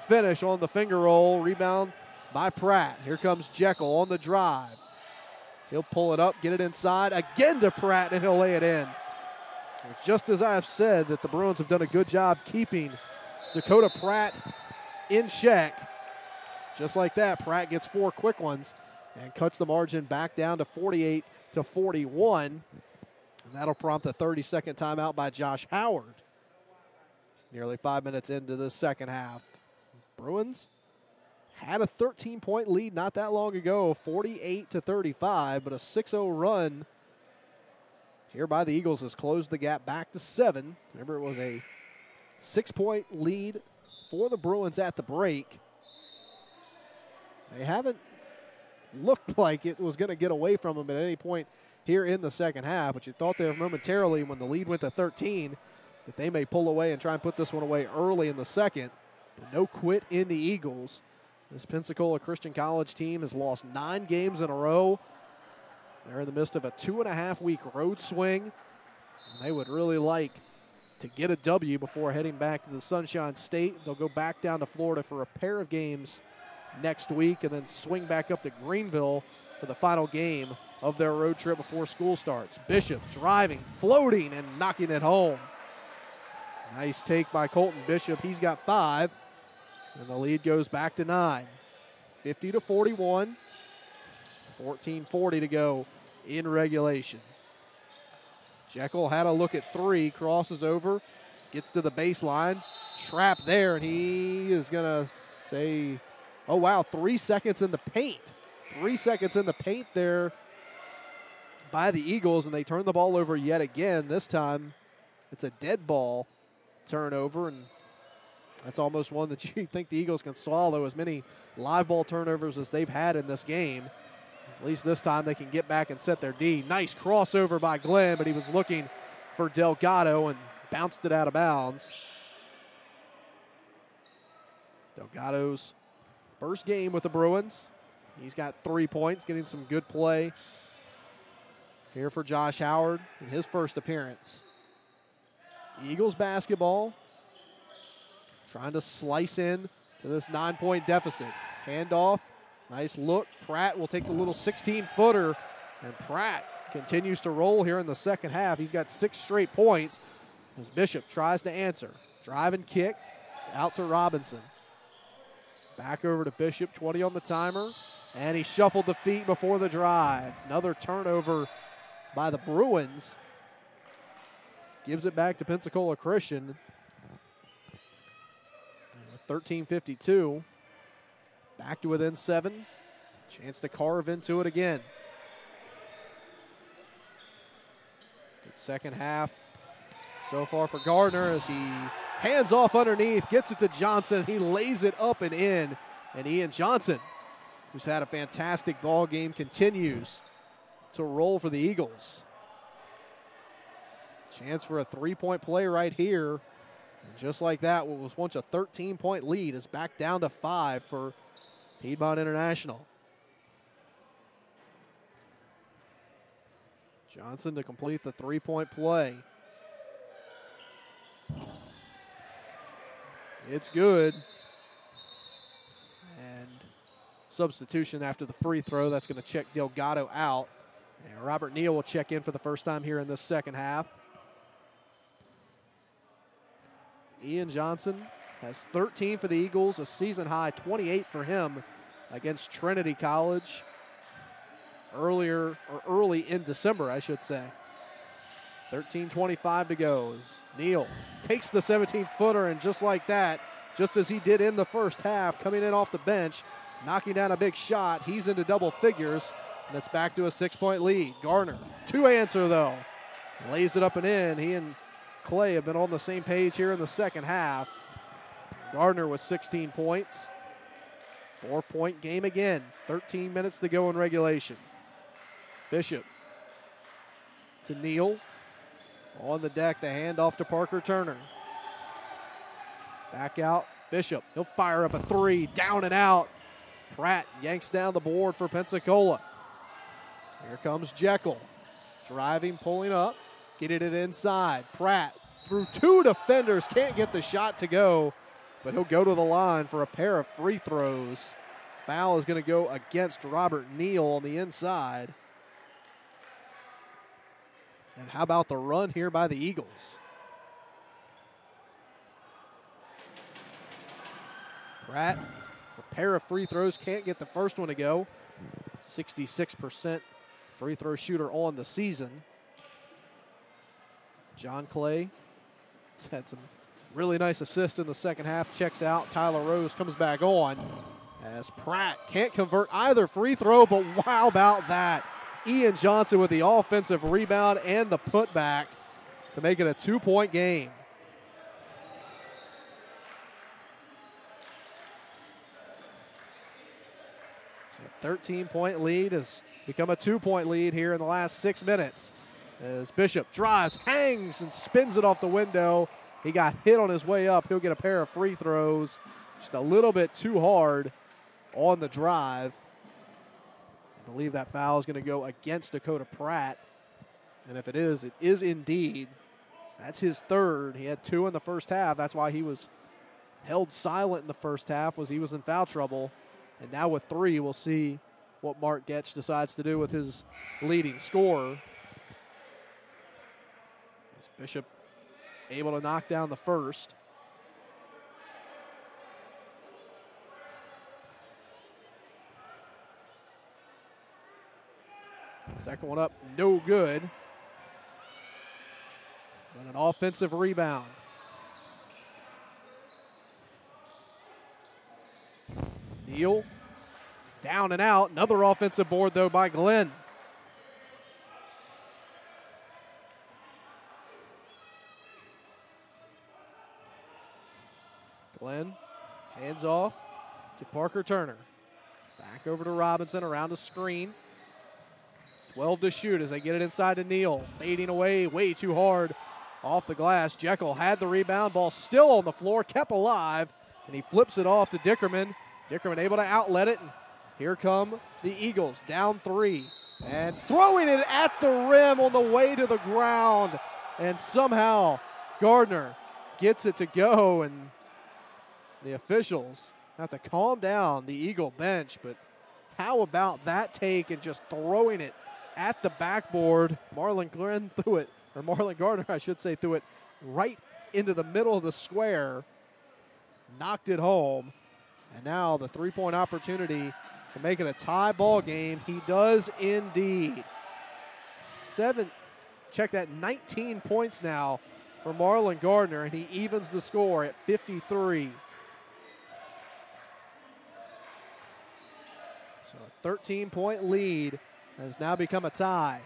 finish on the finger roll. Rebound by Pratt. Here comes Jekyll on the drive. He'll pull it up, get it inside, again to Pratt, and he'll lay it in. Just as I've said that the Bruins have done a good job keeping Dakota Pratt in check. Just like that, Pratt gets 4 quick ones and cuts the margin back down to 48-41. And that'll prompt a 30-second timeout by Josh Howard. Nearly 5 minutes into the second half. Bruins had a 13-point lead not that long ago, 48-35, but a 6-0 run here by the Eagles has closed the gap back to 7. Remember, it was a 6-point lead for the Bruins at the break. They haven't looked like it was going to get away from them at any point here in the second half, but you thought there momentarily when the lead went to 13 that they may pull away and try and put this one away early in the second. But no quit in the Eagles. This Pensacola Christian College team has lost 9 games in a row. They're in the midst of a 2.5-week road swing. And they would really like to get a W before heading back to the Sunshine State. They'll go back down to Florida for a pair of games next week and then swing back up to Greenville for the final game of their road trip before school starts. Bishop driving, floating, and knocking it home. Nice take by Colton Bishop. He's got 5. And the lead goes back to 9. 50-41. 14:40 to go in regulation. Jekyll had a look at three, crosses over, gets to the baseline, trap there, and he is going to say, oh, wow, 3 seconds in the paint. 3 seconds in the paint there by the Eagles, and they turn the ball over yet again. This time it's a dead ball turnover, and that's almost one that you think the Eagles can swallow, as many live ball turnovers as they've had in this game. At least this time they can get back and set their D. Nice crossover by Glenn, but he was looking for Delgado and bounced it out of bounds. Delgado's first game with the Bruins. He's got 3 points, getting some good play here for Josh Howard in his first appearance. Eagles basketball, trying to slice in to this 9-point deficit. Handoff, nice look. Pratt will take the little 16-footer, and Pratt continues to roll here in the second half. He's got 6 straight points as Bishop tries to answer. Drive and kick out to Robinson. Back over to Bishop, 20 on the timer, and he shuffled the feet before the drive. Another turnover by the Bruins. Gives it back to Pensacola Christian. 13:52. Back to within 7. Chance to carve into it again. Good second half so far for Gardner as he hands off underneath, gets it to Johnson. He lays it up and in. And Ian Johnson, who's had a fantastic ball game, continues to roll for the Eagles. Chance for a 3-point play right here. And just like that, what was once a 13-point lead is back down to 5 for Piedmont International. Johnson to complete the 3-point play. It's good. And substitution after the free throw. That's going to check Delgado out. And Robert Neal will check in for the first time here in this second half. Ian Johnson has 13 for the Eagles, a season high 28 for him against Trinity College early in December, I should say. 13:25 to go. Neal takes the 17-footer, and just like that, just as he did in the first half, coming in off the bench, knocking down a big shot, he's into double figures, and it's back to a 6-point lead. Garner, 2-answer though. Lays it up and in. He and Clay have been on the same page here in the second half. Gardner with 16 points. 4-point game again. 13 minutes to go in regulation. Bishop to Neal. On the deck, the handoff to Parker Turner. Back out, Bishop. He'll fire up a 3, down and out. Pratt yanks down the board for Pensacola. Here comes Jekyll. Driving, pulling up, getting it inside. Pratt through 2 defenders, can't get the shot to go, but he'll go to the line for a pair of free throws. Foul is going to go against Robert Neal on the inside. And how about the run here by the Eagles? Pratt, for a pair of free throws, can't get the first one to go. 66% free throw shooter on the season. John Clay has had some really nice assists in the second half. Checks out. Tyler Rose comes back on as Pratt can't convert either free throw, but how about that? Ian Johnson with the offensive rebound and the putback to make it a 2-point game. So a 13-point lead has become a 2-point lead here in the last 6 minutes. As Bishop drives, hangs, and spins it off the window. He got hit on his way up. He'll get a pair of free throws. Just a little bit too hard on the drive. I believe that foul is going to go against Dakota Pratt. And if it is indeed. That's his third. He had 2 in the first half. That's why he was held silent in the first half, was he was in foul trouble. And now with 3, we'll see what Mark Getch decides to do with his leading scorer. As Bishop able to knock down the first. Second one up, no good. offensive rebound. Neal down and out. Another offensive board, though, by Glenn. Glenn hands off to Parker Turner. Back over to Robinson around the screen. 12 to shoot as they get it inside to Neal. Fading away way too hard off the glass. Jekyll had the rebound. Ball still on the floor, kept alive, and he flips it off to Dickerman. Dickerman able to outlet it. And here come the Eagles, down 3. And throwing it at the rim on the way to the ground. And somehow Gardner gets it to go, and the officials have to calm down the Eagle bench. But how about that take and just throwing it at the backboard? Marlon Gardner, I should say, threw it right into the middle of the square, knocked it home, and now the three-point opportunity to make it a tie ball game. He does indeed. 19 points now for Marlon Gardner, and he evens the score at 53. So a 13-point lead has now become a tie.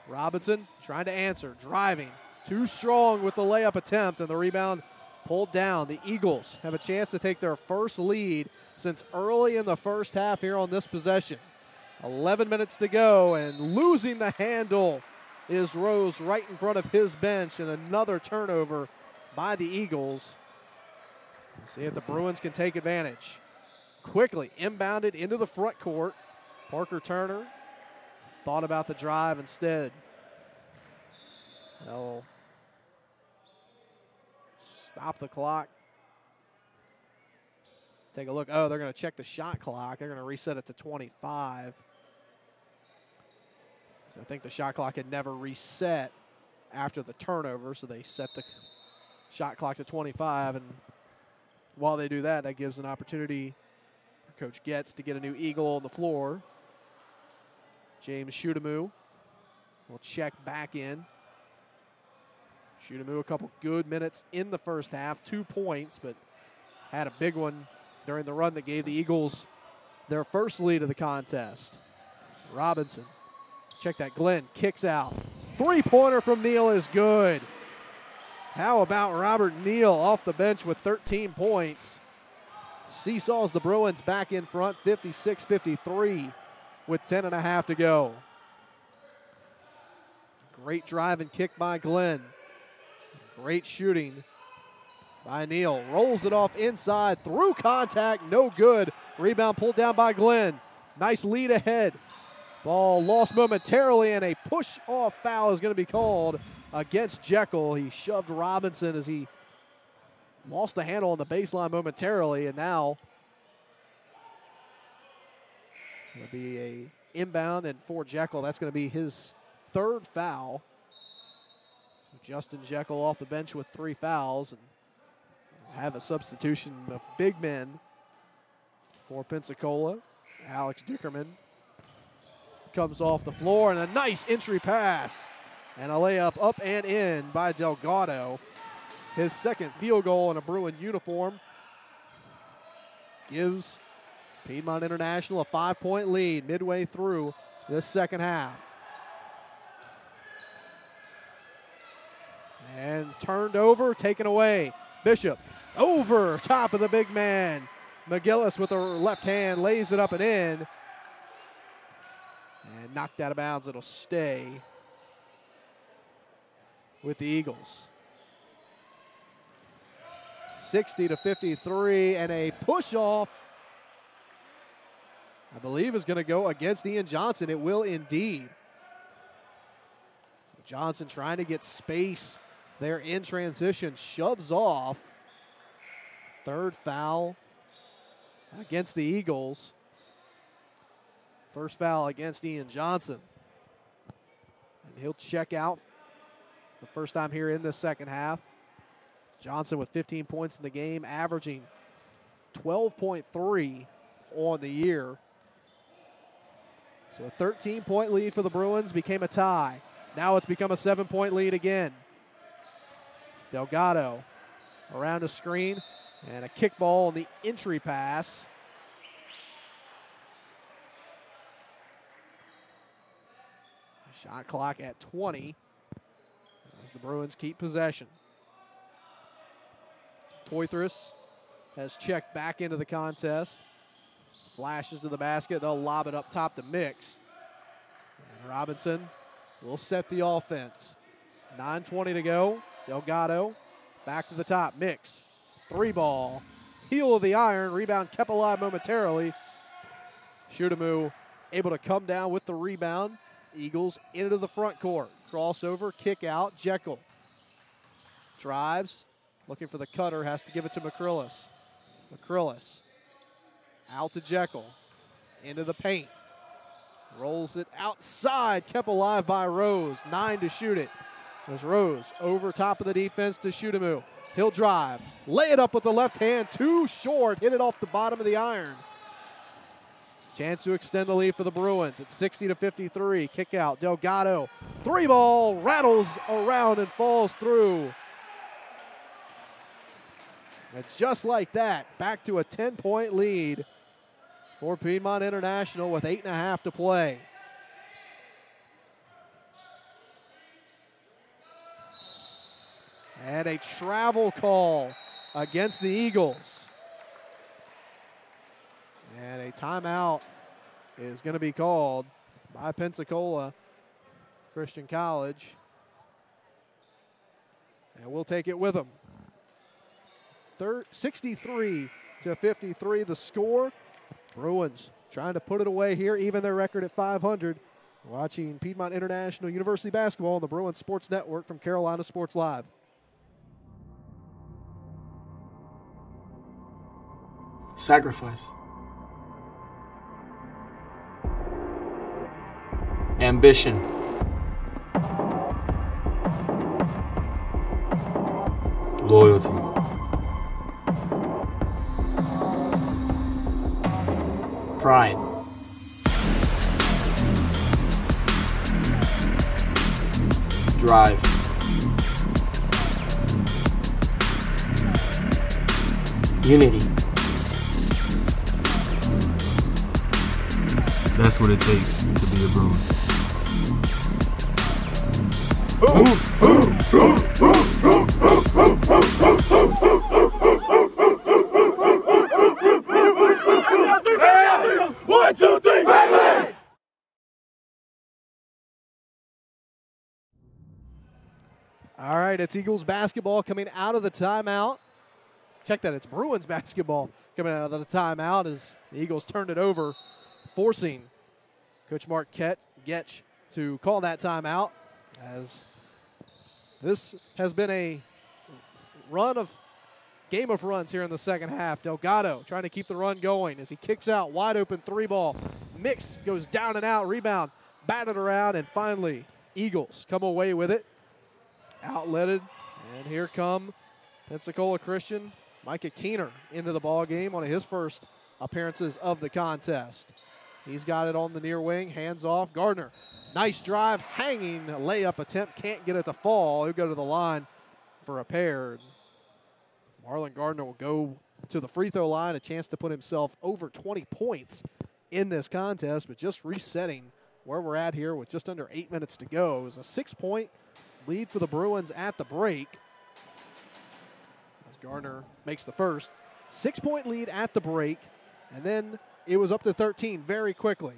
Robinson trying to answer, driving, too strong with the layup attempt, and the rebound pulled down. The Eagles have a chance to take their first lead since early in the first half here on this possession. 11 minutes to go, and losing the handle is Rose right in front of his bench, and another turnover by the Eagles. We'll see if the Bruins can take advantage. Quickly inbounded into the front court. Parker Turner thought about the drive instead. They'll stop the clock. Take a look. Oh, they're going to check the shot clock. They're going to reset it to 25. So I think the shot clock had never reset after the turnover, so they set the shot clock to 25. And while they do that, that gives an opportunity for Coach Getz to get a new Eagle on the floor. James Shudamu will check back in. Shudamu a couple good minutes in the first half, 2 points, but had a big one during the run that gave the Eagles their first lead of the contest. Robinson, check that, Glenn kicks out. Three-pointer from Neal is good. How about Robert Neal off the bench with 13 points? Seesaws the Bruins back in front, 56-53 with 10.5 to go. Great drive and kick by Glenn. Great shooting by Neal. Rolls it off inside, through contact, no good. Rebound pulled down by Glenn. Nice lead ahead. Ball lost momentarily, and a push-off foul is going to be called against Jekyll. He shoved Robinson as he lost the handle on the baseline momentarily, and now it'll be a inbound, and for Jekyll, that's going to be his third foul. So Justin Jekyll off the bench with 3 fouls, and have a substitution of big men for Pensacola. Alex Dickerman comes off the floor, and a nice entry pass and a layup up and in by Delgado. His second field goal in a Bruin uniform gives Piedmont International a 5-point lead midway through this second half. And turned over, taken away. Bishop over top of the big man. McGillis with the left hand lays it up and in. And knocked out of bounds. It'll stay with the Eagles. 60-53, and a push-off, I believe, is going to go against Ian Johnson. It will indeed. Johnson trying to get space there in transition, shoves off. Third foul against the Eagles. First foul against Ian Johnson. And he'll check out the first time here in the second half. Johnson with 15 points in the game, averaging 12.3 on the year. So a 13-point lead for the Bruins became a tie. Now it's become a 7-point lead again. Delgado around a screen and a kickball on the entry pass. Shot clock at 20 as the Bruins keep possession. Poitras has checked back into the contest. Flashes to the basket. They'll lob it up top to Mix. And Robinson will set the offense. 9:20 to go. Delgado back to the top. Mix. 3-ball. Heel of the iron. Rebound kept alive momentarily. Shootamu able to come down with the rebound. Eagles into the front court. Crossover, kick out. Jekyll drives. Looking for the cutter. Has to give it to McCrillis. McCrillis out to Jekyll. Into the paint. Rolls it outside. Kept alive by Rose. 9 to shoot it. As Rose over top of the defense to Shootamu. He'll drive. Lay it up with the left hand. Too short. Hit it off the bottom of the iron. Chance to extend the lead for the Bruins at 60-53. Kick out. Delgado. 3-ball. Rattles around and falls through. And just like that, back to a 10-point lead for Piedmont International with 8.5 to play. And a travel call against the Eagles. And a timeout is going to be called by Pensacola Christian College. And we'll take it with them. 63-53 the score. Bruins trying to put it away here, even their record at 500. Watching Piedmont International University basketball on the Bruins Sports Network from Carolina Sports Live.
Sacrifice. Ambition.
Loyalty.
Pride. Drive. Unity.
That's what it takes to be a Bruin.
One, two, three, bang!
All right, it's Eagles basketball coming out of the timeout. Check that, it's Bruins basketball coming out of the timeout as the Eagles turned it over, forcing Coach Mark Getch to call that timeout, as this has been a game of runs here in the second half. Delgado trying to keep the run going as he kicks out, wide open 3-ball. Mix goes down and out, rebound, batted around, and finally Eagles come away with it. Outletted, and here come Pensacola Christian. Micah Keener into the ball game, one of his first appearances of the contest. He's got it on the near wing, hands off. Gardner, nice drive, hanging layup attempt, can't get it to fall. He'll go to the line for a pair. Marlon Gardner will go to the free throw line, a chance to put himself over 20 points in this contest, but just resetting where we're at here with just under 8 minutes to go. It was a 6-point lead for the Bruins at the break. As Gardner makes the first. 6-point lead at the break, and then it was up to 13 very quickly.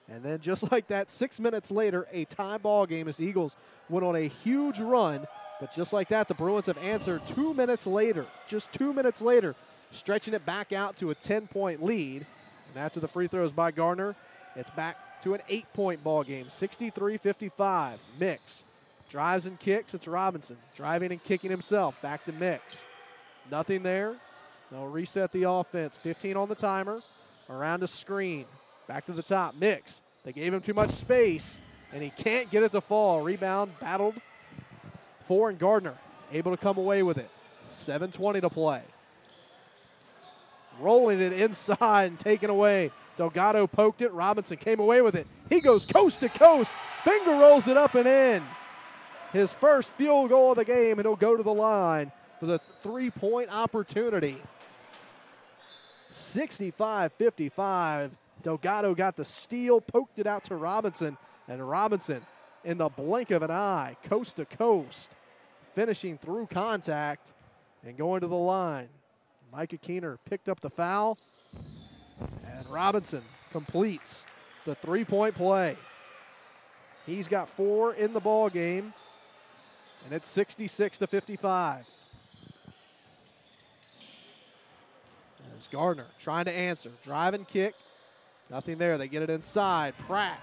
And then just like that, 6 minutes later, a tie ball game as the Eagles went on a huge run. But just like that, the Bruins have answered 2 minutes later, just 2 minutes later, stretching it back out to a 10-point lead. And after the free throws by Gardner, it's back to an 8-point ball game, 63-55. Mix drives and kicks. It's Robinson driving and kicking himself. Back to Mix. Nothing there. They'll reset the offense. 15 on the timer. Around a screen. Back to the top. Mix. They gave him too much space, and he can't get it to fall. Rebound battled for, and Gardner able to come away with it. 7:20 to play. Rolling it inside and taken away. Delgado poked it. Robinson came away with it. He goes coast to coast. Finger rolls it up and in. his first field goal of the game, and he'll go to the line for the three-point opportunity. 65-55. Delgado got the steal, poked it out to Robinson, and Robinson, in the blink of an eye, coast to coast, finishing through contact and going to the line. Micah Keener picked up the foul, and Robinson completes the three-point play. He's got 4 in the ball game, and it's 66-55. As Gardner trying to answer, drive and kick. Nothing there. They get it inside. Pratt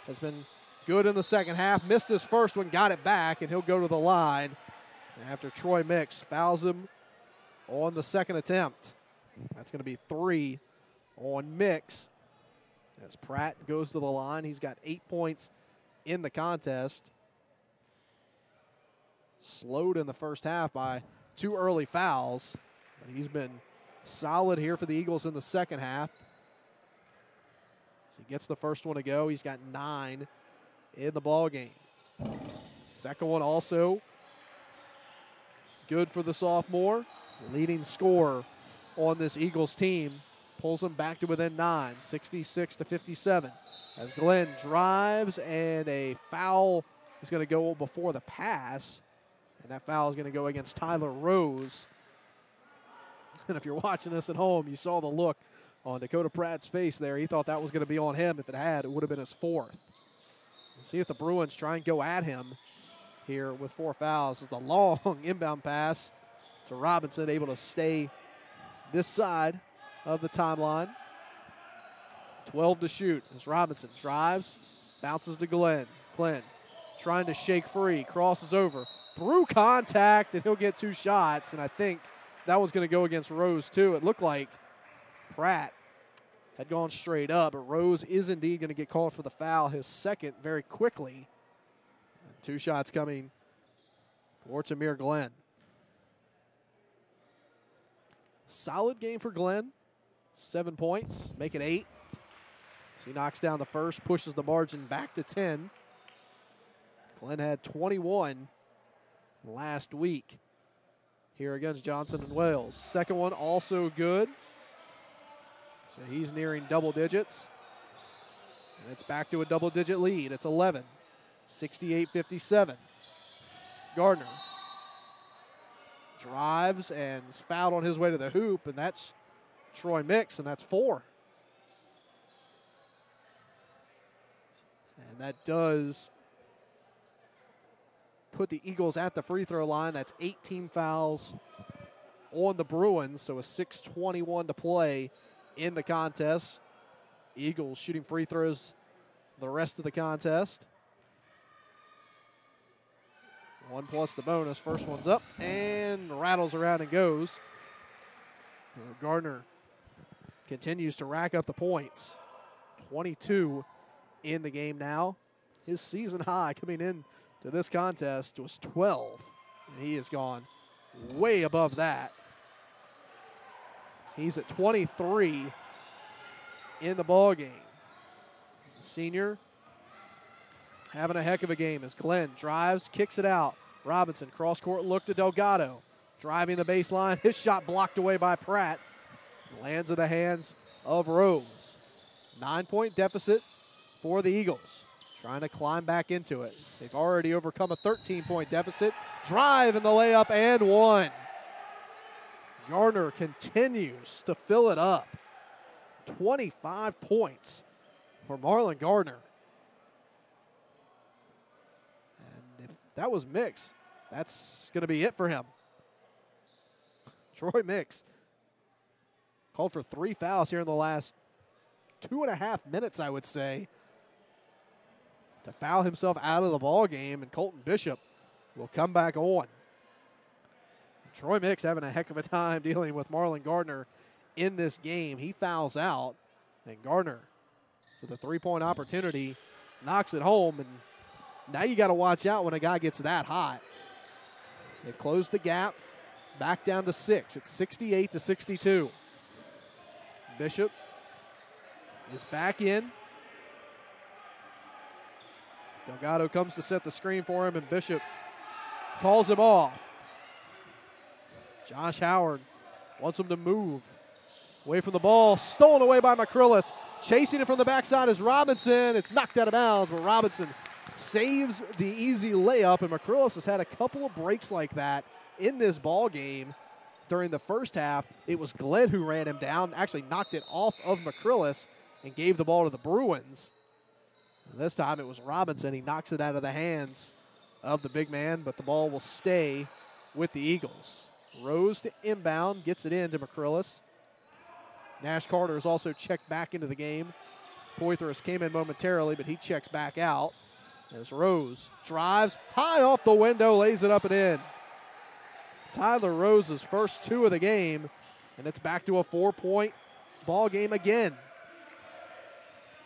has been good in the second half. Missed his first one, got it back, and he'll go to the line after Troy Mix fouls him on the second attempt. That's going to be 3 on Mix. As Pratt goes to the line, he's got 8 points in the contest. Slowed in the first half by 2 early fouls, but he's been solid here for the Eagles in the second half. So he gets the first one to go. He's got 9 in the ball game. Second one also good for the sophomore. Leading scorer on this Eagles team. Pulls them back to within 9, 66-57. As Glenn drives, and a foul is going to go before the pass. And that foul is going to go against Tyler Rose. And if you're watching this at home, you saw the look on Dakota Pratt's face there. He thought that was going to be on him. If it had, it would have been his 4th. We'll see if the Bruins try and go at him here with 4 fouls. It's a long inbound pass to Robinson, able to stay this side of the timeline. 12 to shoot as Robinson drives, bounces to Glenn. Glenn trying to shake free, crosses over, through contact, and he'll get 2 shots. And I think that was going to go against Rose too. It looked like Pratt had gone straight up, but Rose is indeed going to get called for the foul, his second, very quickly. And 2 shots coming for Tamir Glenn. Solid game for Glenn. 7 points, make it 8. So he knocks down the first, pushes the margin back to 10. Glenn had 21 last week here against Johnson and Wales. Second one also good. So he's nearing double digits. And it's back to a double-digit lead. It's 11, 68-57. Gardner drives and is fouled on his way to the hoop, and that's Troy Mix, and that's 4. And that does put the Eagles at the free throw line. That's 18 fouls on the Bruins, so a 6:21 to play in the contest. Eagles shooting free throws the rest of the contest. 1 plus the bonus. First one's up and rattles around and goes. Gardner continues to rack up the points. 22 in the game now. His season high coming in to this contest was 12. And he has gone way above that. He's at 23 in the ball game. Senior having a heck of a game as Glenn drives, kicks it out. Robinson, cross-court look to Delgado. Driving the baseline. His shot blocked away by Pratt. Lands in the hands of Rose. 9-point deficit for the Eagles. Trying to climb back into it. They've already overcome a 13-point deficit. Drive in the layup and 1. Gardner continues to fill it up. 25 points for Marlon Gardner. And if that was Mix, that's going to be it for him. Troy Mix called for 3 fouls here in the last 2.5 minutes, I would say, to foul himself out of the ball game, and Colton Bishop will come back on. Troy Mix having a heck of a time dealing with Marlon Gardner in this game. He fouls out, and Gardner, for the 3-point opportunity, knocks it home. And now you got to watch out when a guy gets that hot. They've closed the gap, back down to 6. It's 68-62. Bishop is back in. Delgado comes to set the screen for him, and Bishop calls him off. Josh Howard wants him to move. Away from the ball, stolen away by McCrillis. Chasing it from the backside is Robinson. It's knocked out of bounds, but Robinson saves the easy layup, and McCrillis has had a couple of breaks like that in this ball game. During the first half, it was Glenn who ran him down, actually knocked it off of McCrillis and gave the ball to the Bruins. And this time it was Robinson. He knocks it out of the hands of the big man, but the ball will stay with the Eagles. Rose to inbound, gets it in to McCrillis. Nash Carter is also checked back into the game. Poitras came in momentarily, but he checks back out. As Rose drives high off the window, lays it up and in. Tyler Rose's first 2 of the game, and it's back to a 4-point ball game again.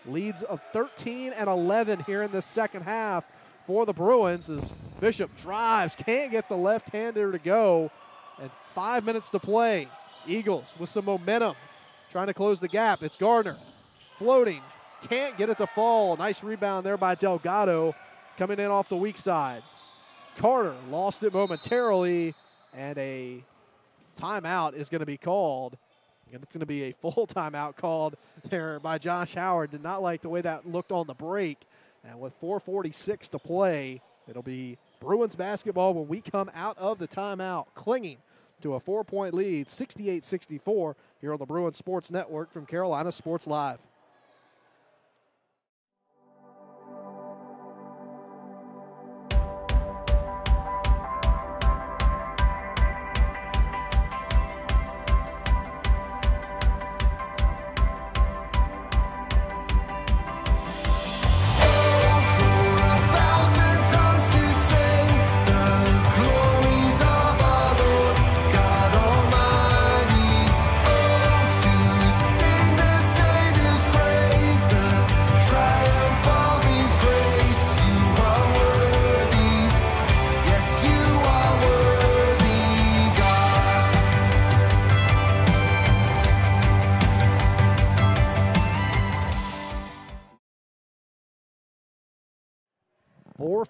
Leads of 13 and 11 here in the second half for the Bruins as Bishop drives, can't get the left-hander to go, and 5 minutes to play. Eagles with some momentum, trying to close the gap. It's Gardner floating, can't get it to fall. Nice rebound there by Delgado, coming in off the weak side. Carter lost it momentarily, and a timeout is going to be called. And it's going to be a full timeout called there by Josh Howard. Did not like the way that looked on the break. And with 4:46 to play, it'll be Bruins basketball when we come out of the timeout, clinging to a 4-point lead, 68-64, here on the Bruins Sports Network from Carolina Sports Live.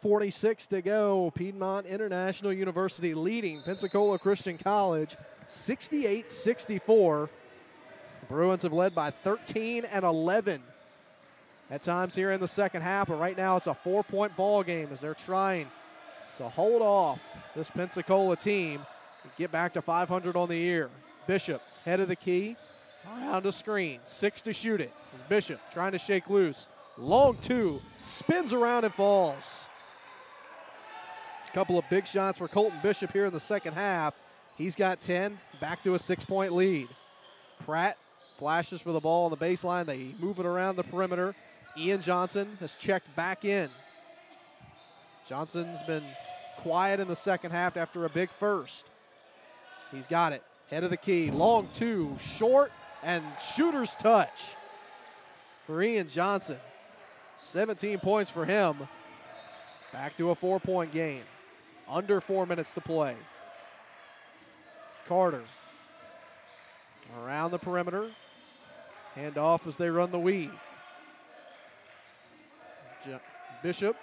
.46 to go. Piedmont International University leading Pensacola Christian College 68-64. Bruins have led by 13 and 11 at times here in the second half, but right now it's a 4-point ball game as they're trying to hold off this Pensacola team and get back to 500 on the year. Bishop, head of the key, around a screen, 6 to shoot it. As Bishop trying to shake loose. Long 2, spins around and falls. A couple of big shots for Colton Bishop here in the second half. He's got 10, back to a 6-point lead. Pratt flashes for the ball on the baseline. They move it around the perimeter. Ian Johnson has checked back in. Johnson's been quiet in the second half after a big first. He's got it, head of the key. Long 2, short, and shooter's touch for Ian Johnson. 17 points for him. Back to a 4-point game. Under 4 minutes to play. Carter around the perimeter. Hand off as they run the weave. Bishop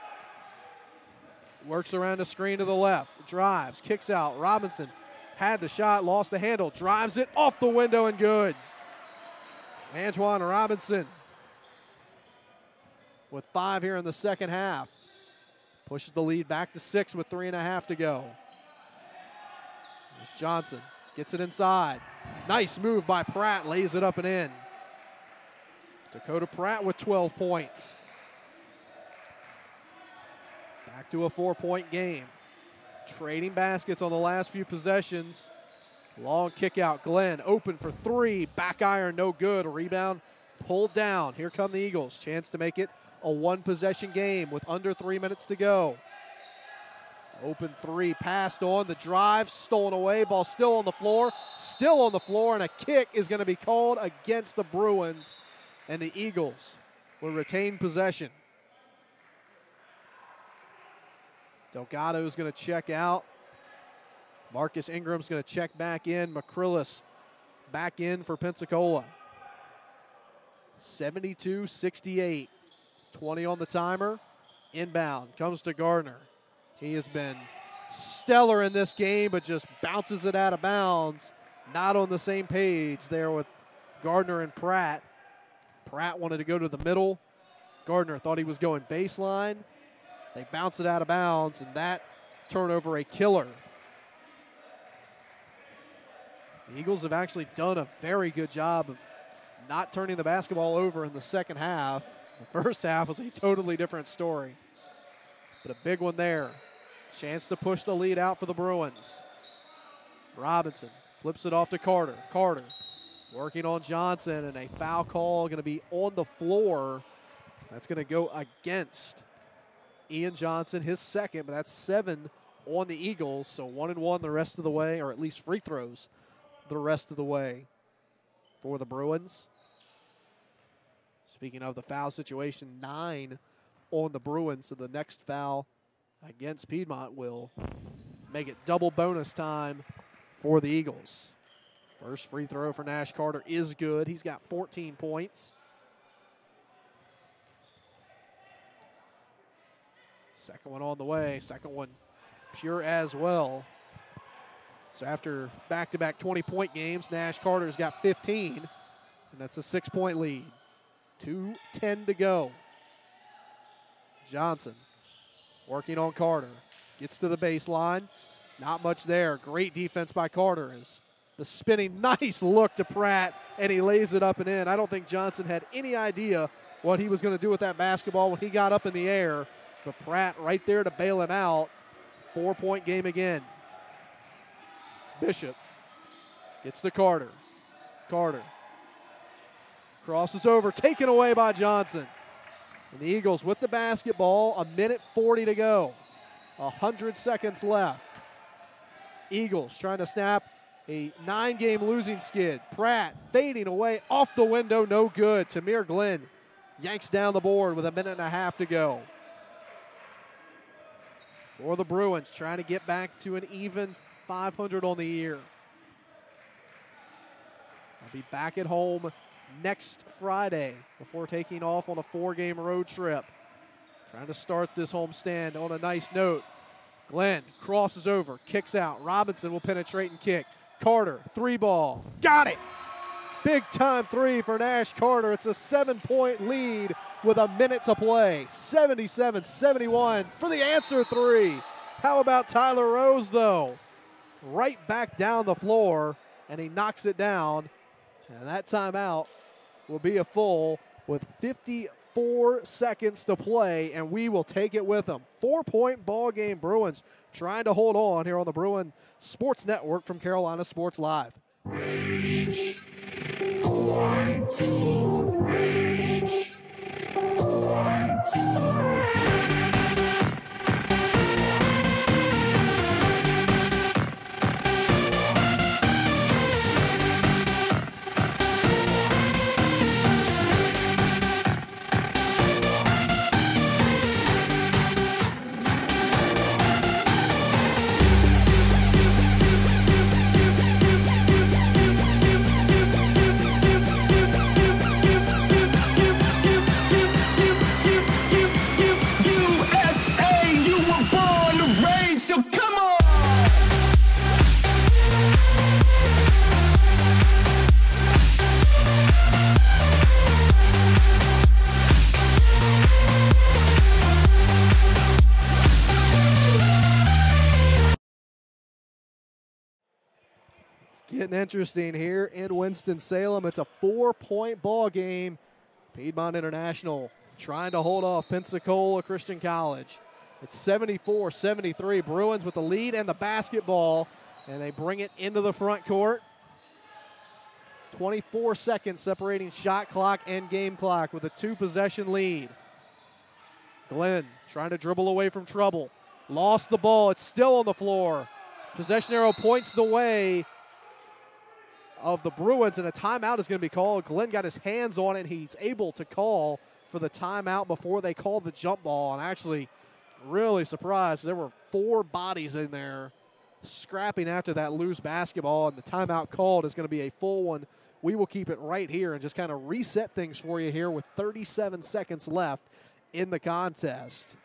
works around a screen to the left. Drives, kicks out. Robinson had the shot, lost the handle. Drives it off the window and good. Antoine Robinson with 5 here in the second half. Pushes the lead back to 6 with 3.5 to go. There's Johnson, gets it inside. Nice move by Pratt, lays it up and in. Dakota Pratt with 12 points. Back to a 4-point game. Trading baskets on the last few possessions. Long kick out, Glenn open for 3, back iron, no good. Rebound pulled down. Here come the Eagles. Chance to make it a 1-possession game with under 3 minutes to go. Open 3, passed on, the drive, stolen away, ball still on the floor, and a kick is going to be called against the Bruins, and the Eagles will retain possession. Delgado is going to check out. Marcus Ingram's going to check back in. McCrillis back in for Pensacola. 72-68. 20 on the timer. Inbound comes to Gardner. He has been stellar in this game, but just bounces it out of bounds. Not on the same page there with Gardner and Pratt. Pratt wanted to go to the middle. Gardner thought he was going baseline. They bounce it out of bounds, and that turnover a killer. The Eagles have actually done a very good job of not turning the basketball over in the second half. The first half was a totally different story. But a big one there. Chance to push the lead out for the Bruins. Robinson flips it off to Carter. Carter working on Johnson, and a foul call going to be on the floor. That's going to go against Ian Johnson, his second, but that's 7 on the Eagles. So 1-1 the rest of the way, or at least free throws the rest of the way for the Bruins. Speaking of the foul situation, 9 on the Bruins. So the next foul against Piedmont will make it double bonus time for the Eagles. First free throw for Nash Carter is good. He's got 14 points. Second one on the way. Second one pure as well. So after back-to-back 20-point games, Nash Carter's got 15, and that's a 6-point lead. 2:10 to go. Johnson working on Carter. Gets to the baseline. Not much there. Great defense by Carter. As the spinning nice look to Pratt, and he lays it up and in. I don't think Johnson had any idea what he was going to do with that basketball when he got up in the air. But Pratt right there to bail him out. 4-point game again. Bishop gets to Carter. Carter crosses over, taken away by Johnson. And the Eagles with the basketball, 1:40 to go. 100 seconds left. Eagles trying to snap a 9-game losing skid. Pratt fading away off the window, no good. Tamir Glenn yanks down the board with 1.5 to go. For the Bruins, trying to get back to an even 500 on the year. I'll be back at home next Friday before taking off on a 4-game road trip. Trying to start this homestand on a nice note. Glenn crosses over, kicks out. Robinson will penetrate and kick. Carter, 3-ball. Got it! Big time 3 for Nash Carter. It's a 7-point lead with a minute to play. 77-71 for the answer 3. How about Tyler Rose, though? Right back down the floor, and he knocks it down. And that timeout will be a full with 54 seconds to play, and we will take it with them. 4-point ball game. Bruins trying to hold on here on the Bruin Sports Network from Carolina Sports Live.
Rage. 1, 2, rage. 1, 2.
Getting interesting here in Winston-Salem. It's a 4-point ball game. Piedmont International trying to hold off Pensacola Christian College. It's 74-73. Bruins with the lead and the basketball, and they bring it into the front court. 24 seconds separating shot clock and game clock with a 2-possession lead. Glenn trying to dribble away from trouble. Lost the ball. It's still on the floor. Possession arrow points the way of the Bruins, and a timeout is going to be called. Glenn got his hands on it. He's able to call for the timeout before they called the jump ball, and actually really surprised. There were 4 bodies in there scrapping after that loose basketball, and the timeout called is going to be a full one. We will keep it right here and just kind of reset things for you here with 37 seconds left in the contest.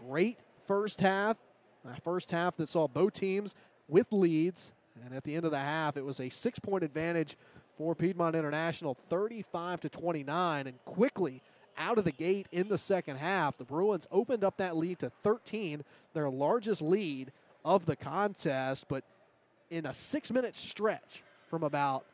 Great first half A first half that saw both teams with leads, and at the end of the half, it was a 6-point advantage for Piedmont International, 35-29, and quickly out of the gate in the second half, the Bruins opened up that lead to 13, their largest lead of the contest, but in a 6-minute stretch from about,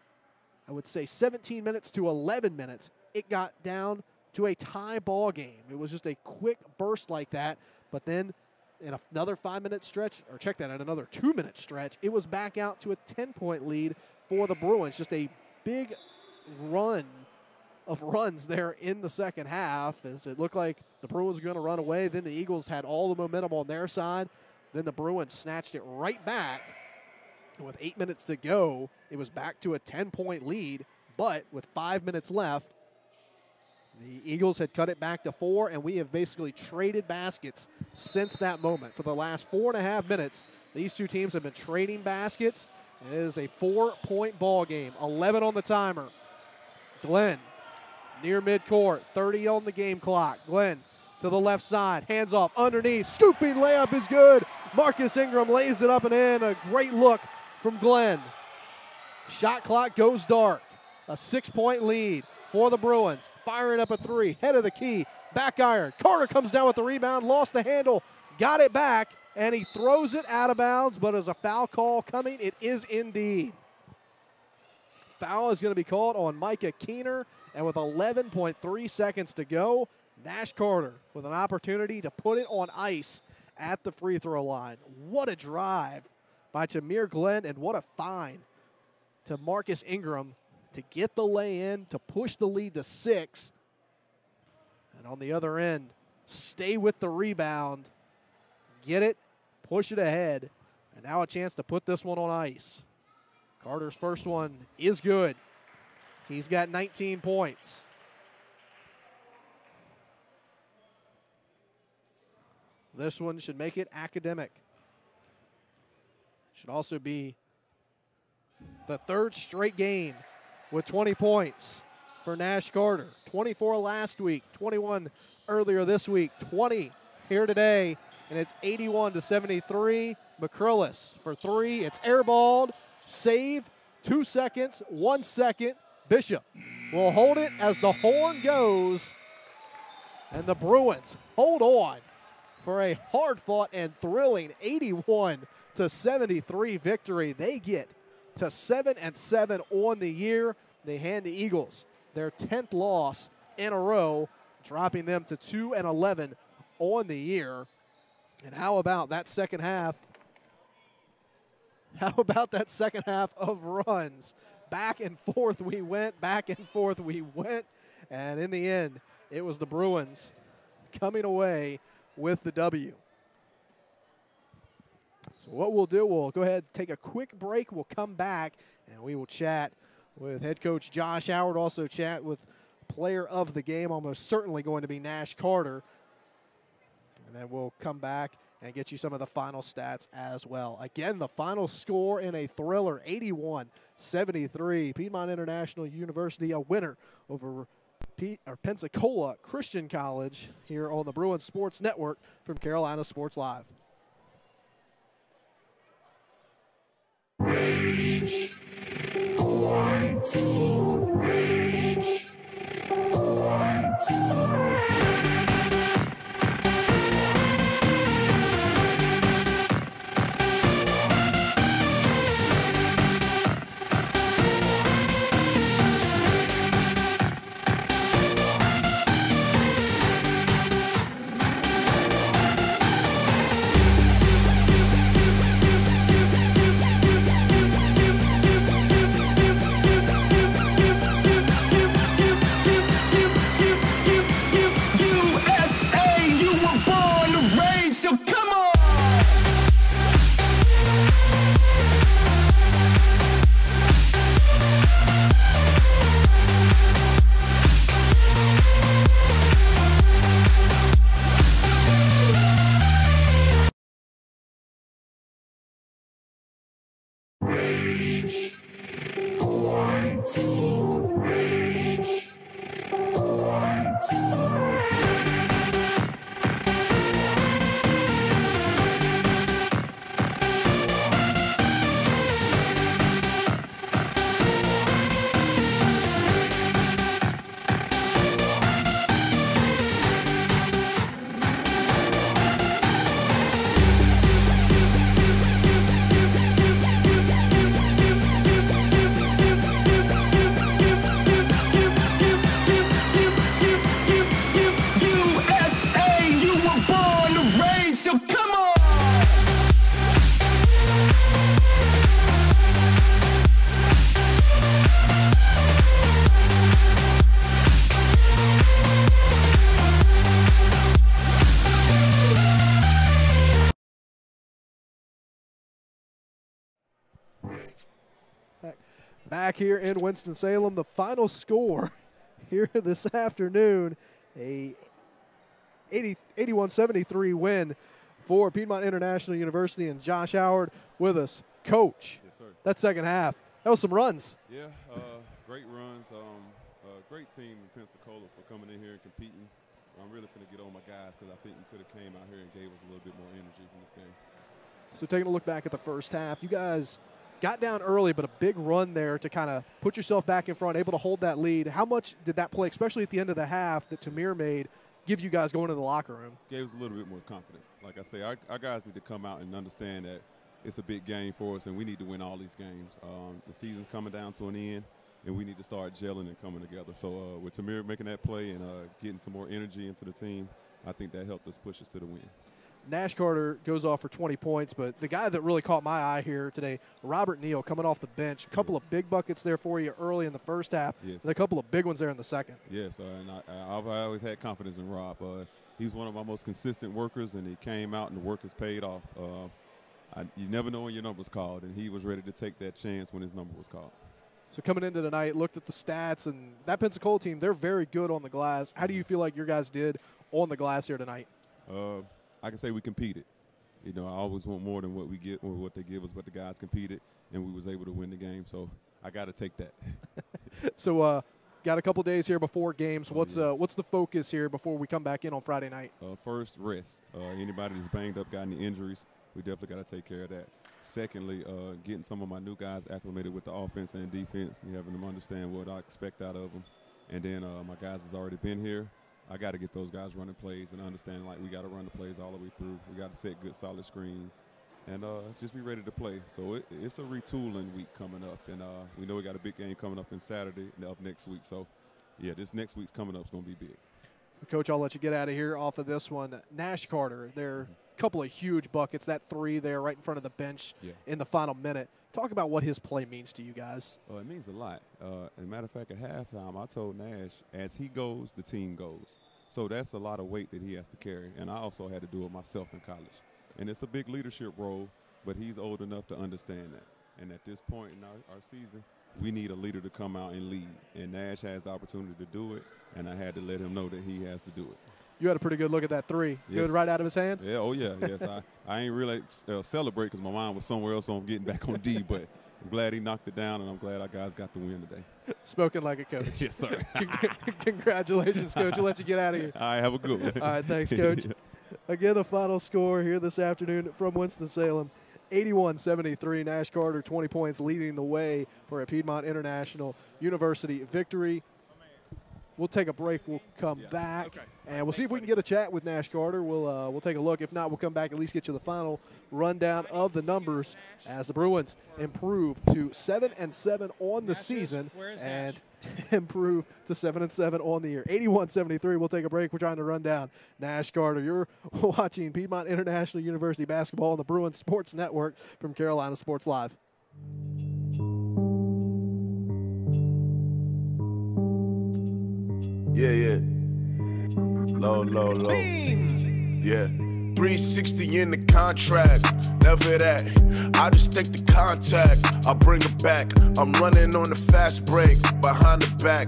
I would say, 17 minutes to 11 minutes, it got down to a tie ball game. It was just a quick burst like that, but then in another 5-minute stretch, or check that out, another 2-minute stretch, it was back out to a 10-point lead for the Bruins. Just a big run of runs there in the second half as it looked like the Bruins were going to run away. Then the Eagles had all the momentum on their side. Then the Bruins snatched it right back. With 8 minutes to go, it was back to a 10-point lead, but with 5 minutes left, the Eagles had cut it back to 4, and we have basically traded baskets since that moment. For the last 4.5 minutes, these two teams have been trading baskets. It is a 4-point ball game, 11 on the timer. Glenn near midcourt, 30 on the game clock. Glenn to the left side, hands off, underneath, scooping layup is good. Marcus Ingram lays it up and in, a great look from Glenn. Shot clock goes dark, a 6-point lead for the Bruins. Firing up a 3, head of the key, back iron. Carter comes down with the rebound, lost the handle, got it back, and he throws it out of bounds, but as a foul call coming, it is indeed. Foul is going to be called on Micah Keener, and with 11.3 seconds to go, Nash Carter with an opportunity to put it on ice at the free throw line. What a drive by Tamir Glenn, and what a find to Marcus Ingram to get the lay-in, to push the lead to 6. And on the other end, stay with the rebound, get it, push it ahead, and now a chance to put this one on ice. Carter's first one is good. He's got 19 points. This one should make it academic. Should also be the third straight game with 20 points for Nash Carter. 24 last week, 21 earlier this week, 20 here today, and it's 81-73. McCrillis for 3. It's airballed, saved, 2 seconds, 1 second. Bishop will hold it as the horn goes, and the Bruins hold on for a hard-fought and thrilling 81-73 victory. They get to 7-7 on the year. They hand the Eagles their 10th loss in a row, dropping them to 2-11 on the year. And how about that second half? How about that second half of runs? Back and forth we went, back and forth we went. And in the end, it was the Bruins coming away with the W. So what we'll do, we'll go ahead and take a quick break. We'll come back, and we will chat with head coach Josh Howard, also chat with player of the game, almost certainly going to be Nash Carter. And then we'll come back and get you some of the final stats as well. Again, the final score in a thriller, 81-73. Piedmont International University, a winner over Pensacola Christian College here on the Bruins Sports Network from Carolina Sports Live.
Rage. 1, 2, rage. 1, 2.
Back here in Winston-Salem, the final score here this afternoon, a 81-73 win for Piedmont International University, and Josh Howard with us. Coach,
yes, sir.
That second half, that was some runs.
Yeah, great runs. Great team in Pensacola for coming in here and competing. I'm really finna get on my guys because I think we could have came out here and gave us a little bit more energy from this game.
So taking a look back at the first half, you guys got down early, but a big run there to kind of put yourself back in front, able to hold that lead. How much did that play, especially at the end of the half that Tamir made, give you guys going to the locker room?
Gave us a little bit more confidence. Like I say, our guys need to come out and understand that it's a big game for us, and we need to win all these games. The season's coming down to an end, and we need to start gelling and coming together. So with Tamir making that play and getting some more energy into the team, I think that helped us push us to the win.
Nash Carter goes off for 20 points, but the guy that really caught my eye here today, Robert Neal, coming off the bench. A couple of big buckets there for you early in the first half,
yes,
and a couple of big ones there in the second.
Yes, and I've always had confidence in Rob. He's one of my most consistent workers, and he came out and the work has paid off. You never know when your number's called, and he was ready to take that chance when his number was called.
So coming into tonight, looked at the stats, and that Pensacola team, they're very good on the glass. How do you feel like your guys did on the glass here tonight?
I can say we competed. You know, I always want more than what we get or what they give us, but the guys competed, and we was able to win the game. So I got to take that.
So got a couple days here before games. What's the focus here before we come back in on Friday night?
First, rest. Anybody that's banged up, got any injuries, we definitely got to take care of that. Secondly, getting some of my new guys acclimated with the offense and defense and having them understand what I expect out of them. And then my guys has already been here. I got to get those guys running plays and understand, like, we got to run the plays all the way through. We got to set good, solid screens and just be ready to play. So it's a retooling week coming up, and we know we got a big game coming up in Saturday up next week. So, yeah, this next week's coming up is going to be big.
Coach, I'll let you get out of here off of this one. Nash Carter, there are a couple of huge buckets, that three there right in front of the bench in the final minute. Talk about what his play means to you guys.
It means a lot. As a matter of fact, at halftime, I told Nash, as he goes, the team goes. So that's a lot of weight that he has to carry, and I also had to do it myself in college. And it's a big leadership role, but he's old enough to understand that. And at this point in our season, we need a leader to come out and lead. And Nash has the opportunity to do it, and I had to let him know that he has to do it.
You had a pretty good look at that three.
Yes.
Good right out of his hand?
Yeah, oh, yeah, yes. I ain't really celebrate because my mind was somewhere else on getting back on D, but I'm glad he knocked it down, and I'm glad our guys got the win today.
Spoken like a coach.
Yes, sir.
Congratulations, Coach. We'll let you get out of here.
All right, have a good one.
All right, thanks, Coach. Again, the final score here this afternoon from Winston-Salem, 81-73. Nash Carter, 20 points, leading the way for a Piedmont International University victory. We'll take a break. We'll come back, and we'll see if we can get a chat with Nash Carter. We'll take a look. If not, we'll come back, at least get you the final rundown of the numbers as the Bruins improve to 7-7 on the season and improve to 7-7 on the year. 81-73. We'll take a break. We're trying to run down Nash Carter. You're watching Piedmont International University basketball on the Bruins Sports Network from Carolina Sports Live.
Yeah. Low. Yeah. 360 in the contract. Never that. I just take the contact. I bring it back. I'm running on the fast break. Behind the back.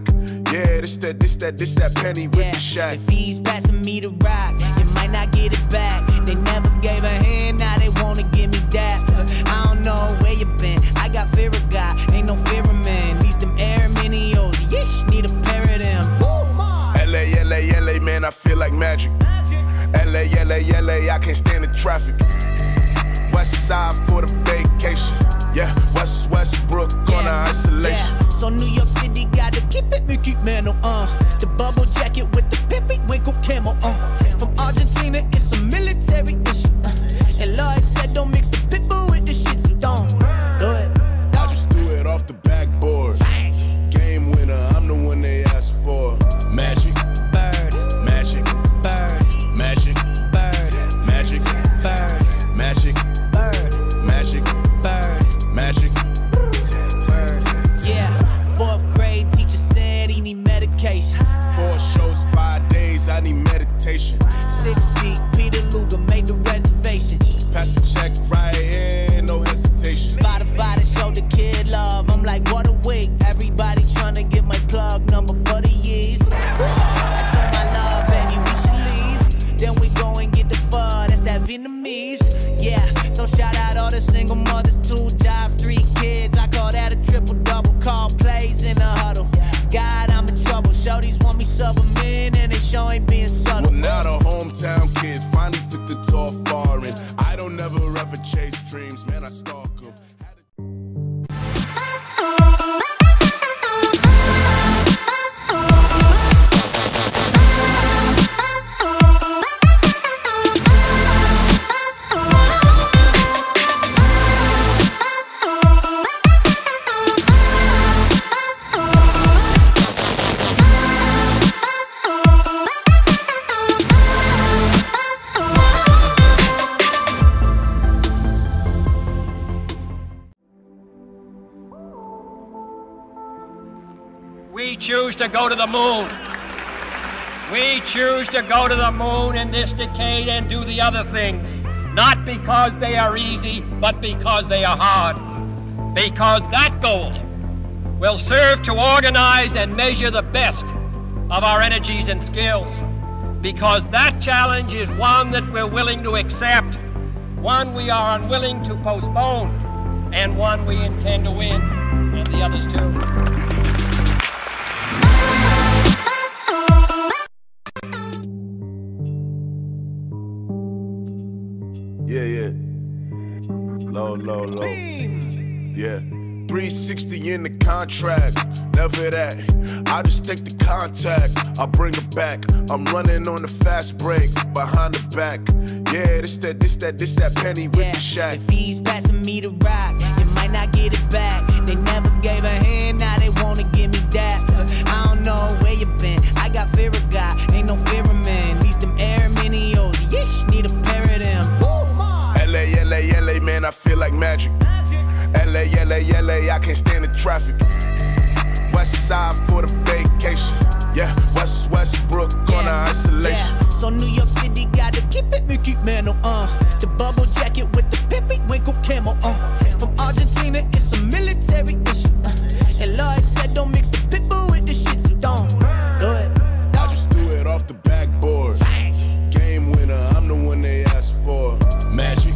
Yeah, this that penny with the shack.
If he's passing me the rock, it might not get it back. They never gave a hand, now they wanna give me that. I don't know where you been. I got fear of God, ain't no fear of man. These them air minios, yeesh, need a pair of them.
LA, man, I feel like magic. LA, I can't stand the traffic. West side for the vacation. Yeah, Westbrook on the isolation.
Yeah. So New York City gotta keep it Mickey Mantle, the bubble jacket with the periwinkle camo, From Argentina, it's a military issue, And Lloyd said don't mix the pitbull with the shit, so don't do it.
I just threw it off the backboard. Game winner, I'm the one they asked for. Magic. Magic. Magic. Magic.
Yeah, 4th grade teacher said he need medication.
4 shows, 5 days, I need meditation.
We choose to go to the moon. We choose to go to the moon in this decade and do the other things, not because they are easy, but because they are hard. Because that goal will serve to organize and measure the best of our energies and skills. Because that challenge is one that we're willing to accept, one we are unwilling to postpone, and one we intend to win, and the others too.
Yeah. Low. Yeah. 360 in the contract, never that. I just take the contact, I bring it back. I'm running on the fast break, behind the back. Yeah, this that penny with the shack.
If he's passing me the rock, they might not get it back. They never gave a hand, now they wanna give me that. I don't know where you been, I got fear of God, ain't no fear of man. These them air minios, yeesh, need a pair of them.
LA, man, I feel like magic. LA, I can't stand the traffic. West side for the vacation. Yeah, Westbrook on the isolation.
Yeah. So New York City gotta keep it Mickey Mantle, the bubble jacket with the periwinkle camo, From Argentina, it's a military issue, and Lloyd said don't mix the pitbull with the shit, so don't do it.
I just do it off the backboard. Game winner, I'm the one they asked for. Magic.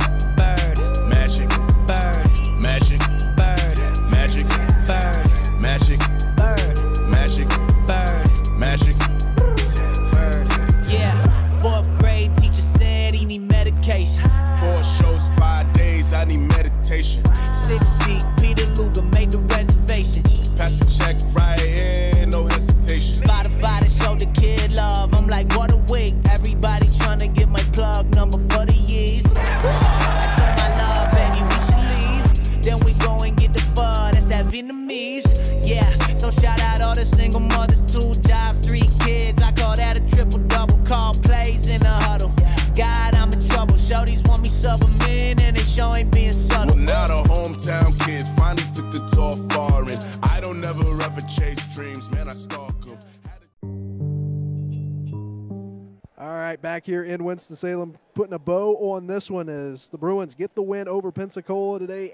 Back here in Winston-Salem, putting a bow on this one as the Bruins get the win over Pensacola today,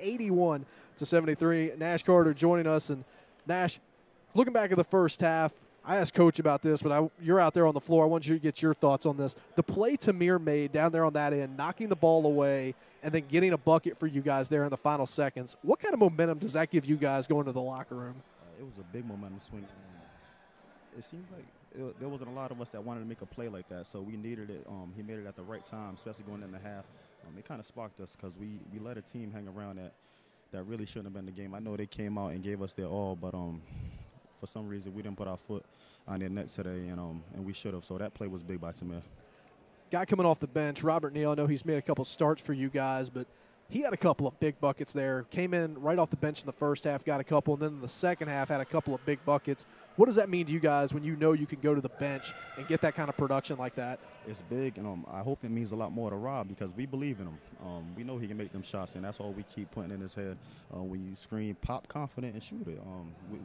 81-73. Nash Carter joining us. And Nash, looking back at the first half, I asked Coach about this, but you're out there on the floor. I want you to get your thoughts on this. The play Tamir made down there on that end, knocking the ball away, and then getting a bucket for you guys there in the final seconds. What kind of momentum does that give you guys going to the locker room?
It was a big momentum swing. It seems like there wasn't a lot of us that wanted to make a play like that, so we needed it. He made it at the right time, especially going in the half. It kind of sparked us because we let a team hang around that really shouldn't have been the game. I know they came out and gave us their all, but for some reason we didn't put our foot on their neck today, and we should have. So that play was big by Tamir.
Guy coming off the bench, Robert Neal. I know he's made a couple starts for you guys, but he had a couple of big buckets there. Came in right off the bench in the first half, got a couple, and then in the second half had a couple of big buckets. What does that mean to you guys when you know you can go to the bench and get that kind of production like that?
It's big, and I hope it means a lot more to Rob because we believe in him. We know he can make them shots, and that's all we keep putting in his head. When you scream, pop confident and shoot it.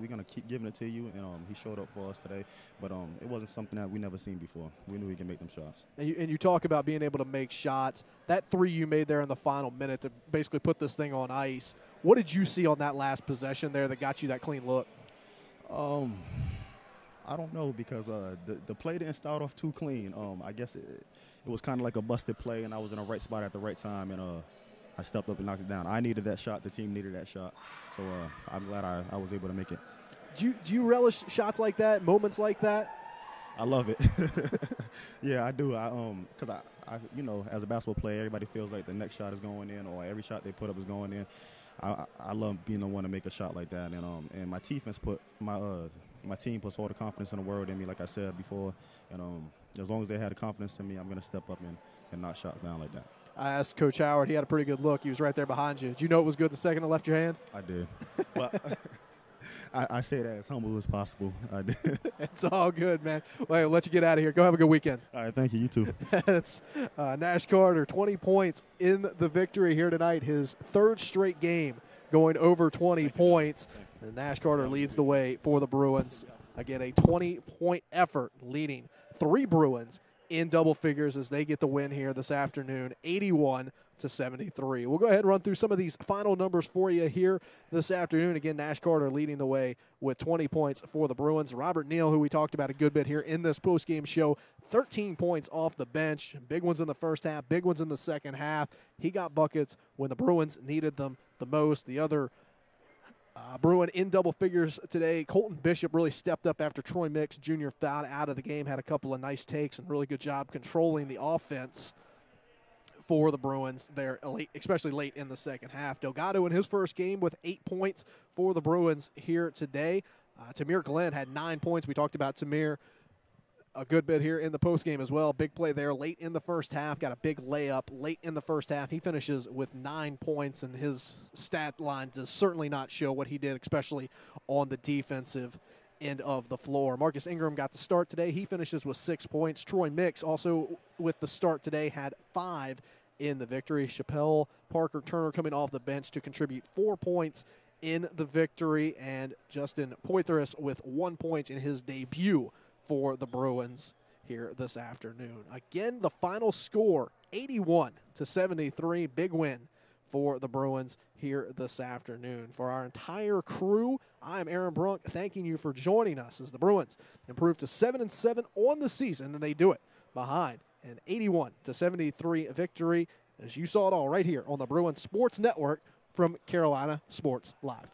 We're going to keep giving it to you, and he showed up for us today. But it wasn't something that we never seen before. We knew he could make them shots.
And you talk about being able to make shots. That three you made there in the final minute to basically put this thing on ice. What did you see on that last possession there that got you that clean look?
I don't know because the play didn't start off too clean. I guess it was kind of like a busted play, and I was in the right spot at the right time, and I stepped up and knocked it down. I needed that shot. The team needed that shot. So I'm glad I was able to make it.
Do you relish shots like that, moments like that?
I love it. Yeah, I do. Because I as a basketball player, everybody feels like the next shot is going in, or every shot they put up is going in. I love being the one to make a shot like that, and my defense put my team puts all the confidence in the world in me, like I said before, and as long as they had the confidence in me, I'm going to step up and knock shots down like that.
I asked Coach Howard. He had a pretty good look. He was right there behind you. Did you know it was good the second it left your hand?
I did. But I say that as humble as possible. I did.
It's all good, man. Well, I'll let you get out of here. Go have a good weekend.
All right, thank you. You too.
That's Nash Carter, 20 points in the victory here tonight. His third straight game going over 20 points. And Nash Carter leads the way for the Bruins. Again, a 20-point effort leading 3 Bruins in double figures as they get the win here this afternoon, 81-73. We'll go ahead and run through some of these final numbers for you here this afternoon. Again, Nash Carter leading the way with 20 points for the Bruins. Robert Neal, who we talked about a good bit here in this postgame show, 13 points off the bench. Big ones in the first half, big ones in the second half. He got buckets when the Bruins needed them the most. The other Bruin in double figures today, Colton Bishop really stepped up after Troy Mix Jr. fouled out of the game, had a couple of nice takes and really good job controlling the offense for the Bruins there, especially late in the second half. Delgado in his first game with 8 points for the Bruins here today. Tamir Glenn had 9 points. We talked about Tamir a good bit here in the postgame as well. Big play there late in the first half. Got a big layup late in the first half. He finishes with 9 points, and his stat line does certainly not show what he did, especially on the defensive end of the floor. Marcus Ingram got the start today. He finishes with 6 points. Troy Mix also with the start today had 5 in the victory. Chappelle Parker Turner coming off the bench to contribute 4 points in the victory, and Justin Poitras with 1 point in his debut for the Bruins here this afternoon. Again, the final score, 81-73, big win for the Bruins here this afternoon. For our entire crew, I'm Aaron Brunk, thanking you for joining us as the Bruins improve to 7-7 on the season, and they do it behind an 81-73 victory, as you saw it all right here on the Bruins Sports Network from Carolina Sports Live.